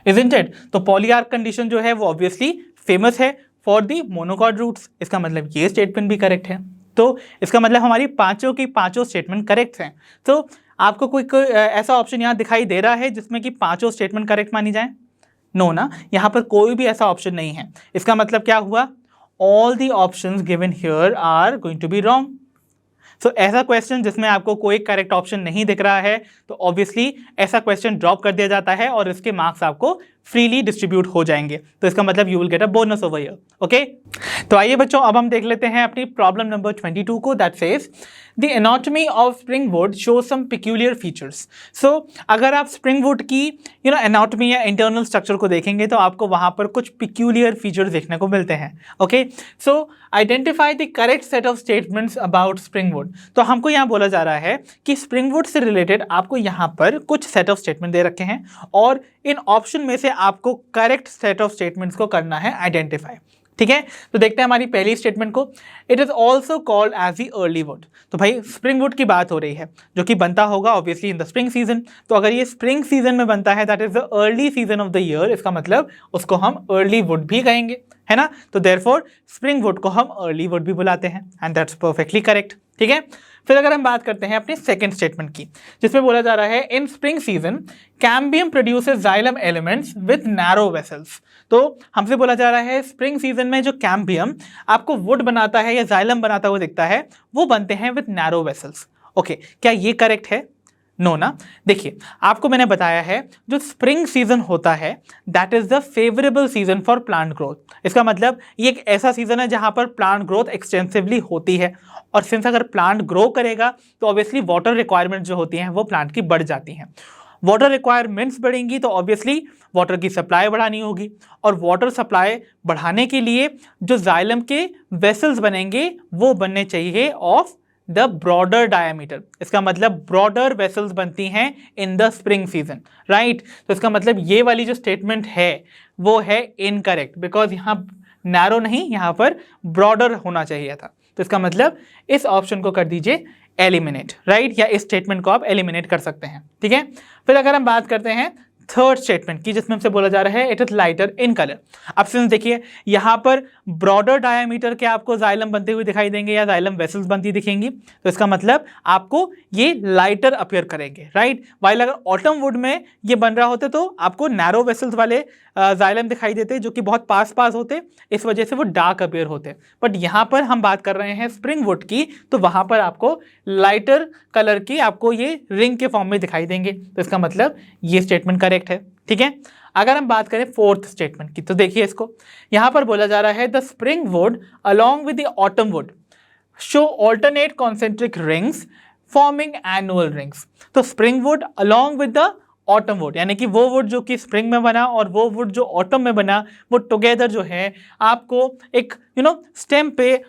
isn't it? तो पॉलीआर्क कंडीशन जो है वो ऑब्वियसली फेमस है फॉर दी मोनोकॉट रूट्स। इसका मतलब ये स्टेटमेंट भी करेक्ट है। तो इसका मतलब हमारी पांचों की पांचों स्टेटमेंट करेक्ट हैं। तो आपको कोई ऐसा ऑप्शन यहाँ दिखाई दे रहा है जिसमें कि पांचों स्टेटमेंट करेक्ट मानी जाए? नो ना, यहाँ पर कोई भी ऐसा ऑप्शन नहीं है। इसका मतलब क्या हुआ? All the options given here are going to be wrong. So ऐसा क्वेश्चन जिसमें आपको कोई करेक्ट ऑप्शन नहीं दिख रहा है तो ऑब्वियसली ऐसा क्वेश्चन ड्रॉप कर दिया जाता है और इसके मार्क्स आपको फ्रीली डिस्ट्रीब्यूट हो जाएंगे। तो इसका मतलब you will get a bonus over here. Okay, तो आइए बच्चों अब हम देख लेते हैं अपनी प्रॉब्लम नंबर 22 को। That says the anatomy of spring wood show some peculiar features. So अगर आप स्प्रिंग वुड की एनाटॉमी या इंटरनल स्ट्रक्चर को देखेंगे तो आपको वहां पर कुछ पेक्यूलियर फीचर्स देखने को मिलते हैं। Okay, so identify the correct set of statements about spring would. तो हमको यहाँ बोला जा रहा है कि स्प्रिंग वुड से रिलेटेड आपको यहाँ पर कुछ सेट ऑफ स्टेटमेंट दे रखे हैं और इन ऑप्शन में से आपको करेक्ट सेट ऑफ स्टेटमेंट्स को करना है आइडेंटिफाई। ठीक है, तो देखते हैं हमारी पहली स्टेटमेंट को। It is also called as the early wood. तो भाई स्प्रिंग वुड की बात हो रही है जो कि बनता होगा obviously in the spring season. तो अगर ये स्प्रिंग सीजन में बनता है that is the early season of the year, इसका मतलब उसको हम अर्ली वुड भी कहेंगे, है ना? तो देयरफॉर स्प्रिंग वुड को हम अर्ली वुड भी बुलाते हैं एंड दैट्स परफेक्टली करेक्ट। ठीक है, फिर अगर हम बात करते हैं अपनी सेकंड स्टेटमेंट की जिसमें बोला जा रहा है इन spring season cambium produces xylem elements with narrow vessels. तो हमसे बोला जा रहा है स्प्रिंग सीजन में जो कैम्बियम आपको वुड बनाता है या जाइलम बनाता हुआ दिखता है वो बनते हैं विद नैरो वेसल्स। ओके, क्या ये करेक्ट है? नो ना। देखिए आपको मैंने बताया है जो स्प्रिंग सीजन होता है that is the favourable season for plant growth. इसका मतलब ये एक ऐसा सीजन है जहां पर प्लांट ग्रोथ एक्सटेंसिवली होती है और सिंस अगर प्लांट ग्रो करेगा तो ऑब्वियसली वाटर रिक्वायरमेंट जो होती हैं वो प्लांट की बढ़ जाती हैं। वाटर रिक्वायरमेंट्स बढ़ेंगी तो ऑब्वियसली वाटर की सप्लाई बढ़ानी होगी और वाटर सप्लाई बढ़ाने के लिए जो जाइलम के वेसल्स बनेंगे वो बनने चाहिए ऑफ द ब्रॉडर डायमीटर। इसका मतलब ब्रॉडर वेसल्स बनती हैं in the spring season, right? तो इसका मतलब ये वाली जो स्टेटमेंट है वो है इनकरेक्ट बिकॉज यहाँ नैरो नहीं, यहाँ पर ब्रॉडर होना चाहिए था। तो इसका मतलब इस ऑप्शन को कर दीजिए एलिमिनेट, राइट? या इस स्टेटमेंट को आप एलिमिनेट कर सकते हैं। ठीक है, फिर अगर हम बात करते हैं थर्ड स्टेटमेंट की, जिसमें हमसे बोला जा रहा है it is lighter in colour. अब सिंस देखिए यहाँ पर ब्रॉडर डायामीटर के आपको जाइलम बनते हुए दिखाई देंगे या जाइलम वेसल्स बनती दिखेंगी, तो इसका मतलब आपको ये लाइटर अपीयर करेंगे, राइट। वाइल अगर ऑटम वुड में ये बन रहा होते तो आपको नैरो वेसल्स वाले जाइलम दिखाई देते जो कि बहुत पास पास होते, इस वजह से वो डार्क अपीयर होते। बट यहाँ पर हम बात कर रहे हैं स्प्रिंग वुड की, तो वहाँ पर आपको लाइटर कलर की आपको ये रिंग के फॉर्म में दिखाई देंगे, तो इसका मतलब ये स्टेटमेंट करेक्ट है, ठीक है। अगर हम बात करें फोर्थ स्टेटमेंट की, तो देखिए इसको, यहाँ पर बोला जा रहा है the spring wood along with the autumn wood show alternate concentric rings forming annual rings. तो spring wood along with the autumn wood, यानी कि वो वुड जो कि स्प्रिंग में बना और वो वुड जो ऑटम में बना, वो टुगेदर जो है आपको एक स्टेम पे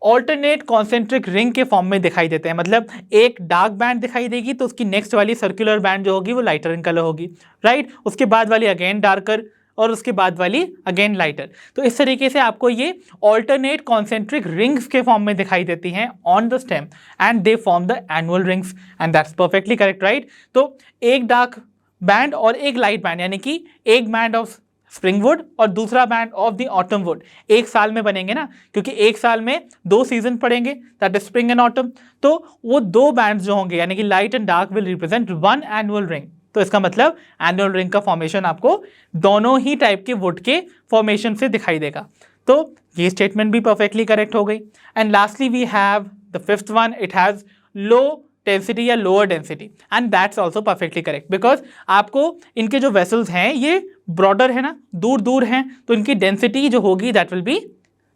ऑल्टरनेट कॉन्सेंट्रिक रिंग के फॉर्म में दिखाई देते हैं। मतलब एक डार्क बैंड दिखाई देगी तो उसकी नेक्स्ट वाली सर्कुलर बैंड जो होगी वो लाइटर इन कलर होगी, राइट। उसके बाद वाली अगेन डार्कर और उसके बाद वाली अगेन लाइटर। तो इस तरीके से आपको ये ऑल्टरनेट कॉन्सेंट्रिक रिंग्स के फॉर्म में दिखाई देती हैं on the stem and they form the annual rings and that's perfectly correct, right. तो एक डार्क बैंड और एक लाइट बैंड, यानी कि एक बैंड ऑफ स्प्रिंग वुड और दूसरा band of the autumn would एक साल में बनेंगे ना, क्योंकि एक साल में 2 सीजन पड़ेंगे, that is spring and autumn. तो वो 2 बैंड्स जो होंगे यानी कि light and dark will represent 1 annual ring. तो इसका मतलब एनुअल रिंग का फॉर्मेशन आपको दोनों ही टाइप के वुड के फॉर्मेशन से दिखाई देगा। तो ये स्टेटमेंट भी परफेक्टली करेक्ट हो गई। And lastly we have the fifth one, it has low density या lower density and that's also perfectly correct, because आपको इनके जो वेसल्स हैं ये ब्रॉडर है ना, दूर दूर हैं, तो इनकी डेंसिटी जो होगी दैट विल बी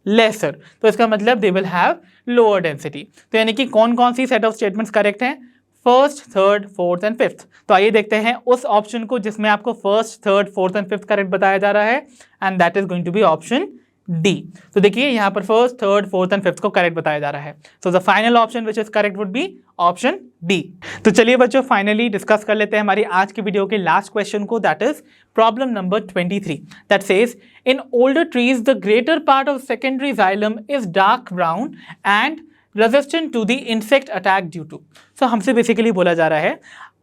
लेसर। तो इसका मतलब they will have lower density. तो यानी कि कौन कौन सी सेट ऑफ स्टेटमेंट्स करेक्ट हैं, first, third, fourth and fifth. तो आइए देखते हैं उस ऑप्शन को जिसमें आपको first, third, fourth and fifth correct बताया जा रहा है, and that is going to be option D. तो देखिए यहाँ पर first, third, fourth and fifth को करेक्ट बताया जा रहा है। So the final option which is correct would be option D. तो चलिए बच्चों फाइनली डिस्कस कर लेते हैं हमारी आज की वीडियो के लास्ट क्वेश्चन को, that is problem number 23 that says in older trees the greater part of secondary xylem is dark brown and resistant to the insect attack due to. So हमसे basically बोला जा रहा है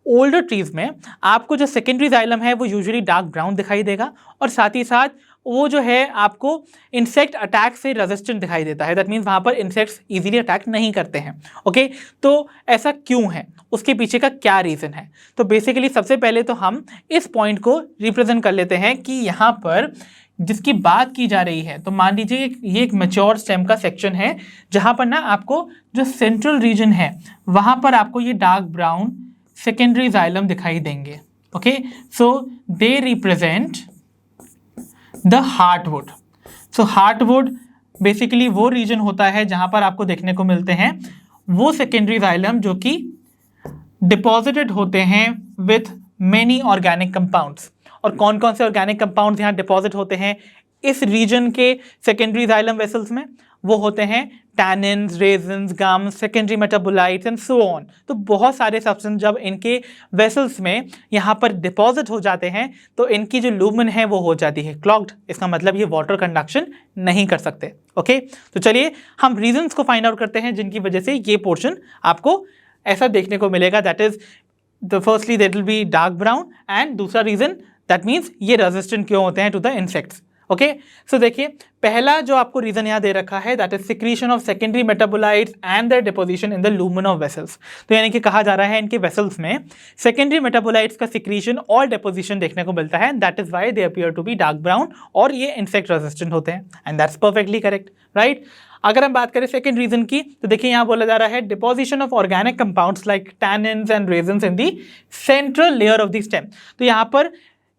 older trees में आपको जो secondary xylem है वो यूजुअली डार्क ब्राउन दिखाई देगा और साथ ही साथ वो जो है आपको इंसेक्ट अटैक से रेजिस्टेंट दिखाई देता है। दैट मीन्स वहाँ पर इंसेक्ट्स इजीली अटैक नहीं करते हैं, ओके। तो ऐसा क्यों है, उसके पीछे का क्या रीज़न है। तो बेसिकली सबसे पहले तो हम इस पॉइंट को रिप्रेजेंट कर लेते हैं कि यहाँ पर जिसकी बात की जा रही है, तो मान लीजिए ये एक मैच्योर स्टेम का सेक्शन है जहाँ पर ना आपको जो सेंट्रल रीजन है वहाँ पर आपको ये डार्क ब्राउन सेकेंडरी जाइलम दिखाई देंगे, okay. So they represent the heartwood. So heartwood basically वो रीजन होता है जहां पर आपको देखने को मिलते हैं वो सेकेंडरी जाइलम जो कि डिपॉजिटेड होते हैं विथ मेनी ऑर्गेनिक कंपाउंड्स। और कौन कौन से ऑर्गेनिक कंपाउंड्स यहाँ डिपॉजिट होते हैं इस रीजन के सेकेंडरी जाइलम वेसल्स में, वो होते हैं tannins, resins, gums, secondary metabolites and so on. तो बहुत सारे सब्सटेंस जब इनके वेसल्स में यहाँ पर डिपॉजिट हो जाते हैं तो इनकी जो लूमेन है वो हो जाती है क्लॉग्ड। इसका मतलब ये वाटर कंडक्शन नहीं कर सकते, ओके। तो चलिए हम रीजंस को फाइंड आउट करते हैं जिनकी वजह से ये पोर्शन आपको ऐसा देखने को मिलेगा, that is the firstly that will be dark brown and दूसरा रीजन दैट मीन्स ये रेजिस्टेंट क्यों होते हैं to the insects, okay. So देखिए पहला जो आपको रीजन यहाँ दे रखा है that is secretion of secondary metabolites and their deposition in the lumen of vessels. तो यानी कि कहा जा रहा है इनके वेसल्स में सेकेंडरी मेटाबोलाइट्स का सिक्रीशन और डिपोजिशन देखने को मिलता है, that is why they appear to be dark brown और ये इंसेक्ट रेजिस्टेंट होते हैं, and that's perfectly correct, right. अगर हम बात करें सेकेंड रीजन की, तो देखिए यहाँ बोला जा रहा है deposition of organic compounds like tannins and resins in the central layer of the stem. तो यहाँ पर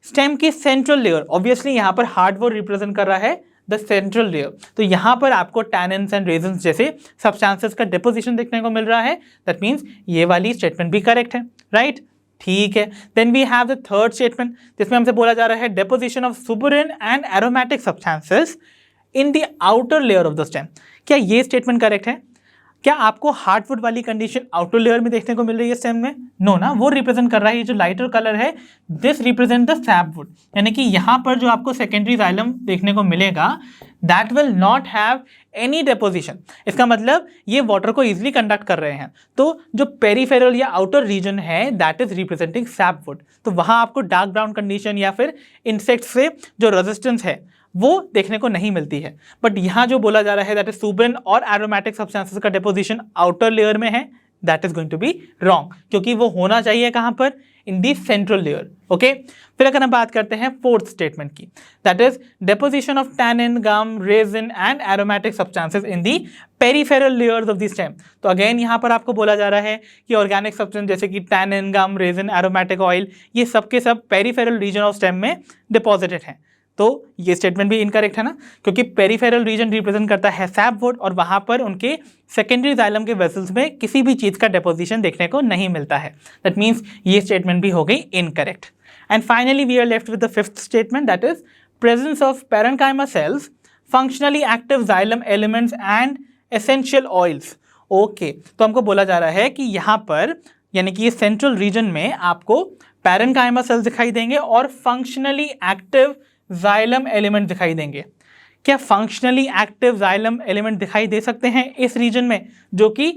स्टेम की सेंट्रल लेयर, ऑब्वियसली यहाँ पर हार्डवुड रिप्रेजेंट कर रहा है द सेंट्रल लेयर, तो यहाँ पर आपको टैनिन्स एंड रेजिन्स जैसे सब्सटेंसेस का डिपोजिशन देखने को मिल रहा है। दैट मीन्स ये वाली स्टेटमेंट भी करेक्ट है, राइट, ठीक है। Then we have the third statement जिसमें हमसे बोला जा रहा है deposition of suberin and aromatic substances in the outer layer of the stem. क्या ये स्टेटमेंट करेक्ट है? क्या आपको हार्टवुड वाली कंडीशन आउटर लेयर में देखने को मिल रही है स्टेम में? नो ना, वो रिप्रेजेंट कर रहा है ये जो लाइटर कलर है, दिस रिप्रेजेंट द सैपवुड, यानी कि यहाँ पर जो आपको सेकेंडरी जाइलम देखने को मिलेगा that will not have any deposition. इसका मतलब ये वाटर को इजिली कंडक्ट कर रहे हैं। तो जो पेरीफेरल या आउटर रीजन है दैट इज रिप्रेजेंटिंग सैपवुड, तो वहां आपको डार्क ब्राउन कंडीशन या फिर इंसेक्ट से जो रेजिस्टेंस है वो देखने को नहीं मिलती है। बट यहाँ जो बोला जा रहा है दैट इज सुबरेन और एरोमेटिक सब्सटेंसेस का डेपोजिशन आउटर लेयर में है, that is going to be wrong, क्योंकि वो होना चाहिए कहां पर, in the central layer. Okay, फिर अगर हम बात करते हैं फोर्थ स्टेटमेंट की, that is deposition of tannin, gum, resin and aromatic substances in the peripheral layers of the stem. तो अगेन यहाँ पर आपको बोला जा रहा है कि ऑर्गेनिक सब्सटेंस जैसे कि tannin, gum, resin, aromatic oil, ये सब के सब पेरीफेरल रीजन ऑफ स्टेम में डिपॉजिटेड हैं। तो ये स्टेटमेंट भी इनकरेक्ट है ना, क्योंकि पेरीफेरल रीजन रिप्रेजेंट करता है सैपवुड और वहां पर उनके सेकेंडरी जाइलम के वेसल्स में किसी भी चीज का डेपोजिशन देखने को नहीं मिलता है। दैट मीन्स ये स्टेटमेंट भी हो गई incorrect. And finally we are left with the fifth statement, that is presence of parenchyma cells, functionally active xylem elements and essential oils. Okay, तो हमको बोला जा रहा है कि यहाँ पर यानी कि ये सेंट्रल रीजन में आपको पैरेन्काइमा सेल्स दिखाई देंगे और फंक्शनली एक्टिव जाइलम एलिमेंट दिखाई देंगे। क्या फंक्शनली एक्टिव जाइलम एलिमेंट दिखाई दे सकते हैं इस रीजन में जो कि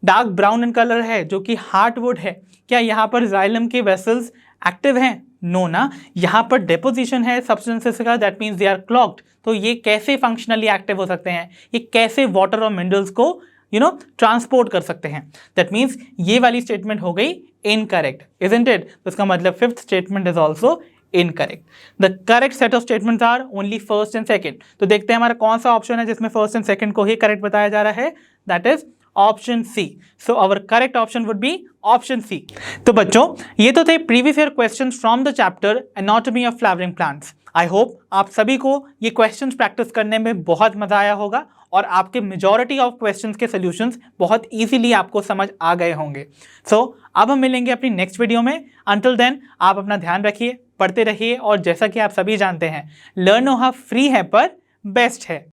डार्क ब्राउन इन कलर है, जो कि हार्डवुड है? क्या यहाँ पर जाइलम के वेसल्स एक्टिव हैं? नो ना, यहाँ पर डेपोजिशन है सब्सटेंसेस का, that means they are clogged. तो ये कैसे फंक्शनली एक्टिव हो सकते हैं? ये कैसे वाटर और मिनरल्स को ट्रांसपोर्ट कर सकते हैं? दैट मीन्स ये वाली स्टेटमेंट हो गई इनकरेक्ट, इजंट इट? तो इसका मतलब fifth statement is also incorrect. The correct set of statements are only first and second. तो देखते हैं हमारा कौन सा ऑप्शन है जिसमें फर्स्ट एंड सेकंड को ही करेक्ट बताया जा रहा है, that is option C. So our correct option would be option C. तो बच्चों ये तो थे previous year questions from the chapter anatomy of flowering plants. I hope आप सभी को ये क्वेश्चंस प्रैक्टिस करने में बहुत मजा आया होगा और आपके मेजॉरिटी ऑफ क्वेश्चंस के सॉल्यूशंस बहुत इजीली आपको समझ आ गए होंगे। सो अब हम मिलेंगे अपनी नेक्स्ट वीडियो में। अंटिल देन आप अपना ध्यान रखिए, पढ़ते रहिए और जैसा कि आप सभी जानते हैं, लर्नो हब फ्री है पर बेस्ट है।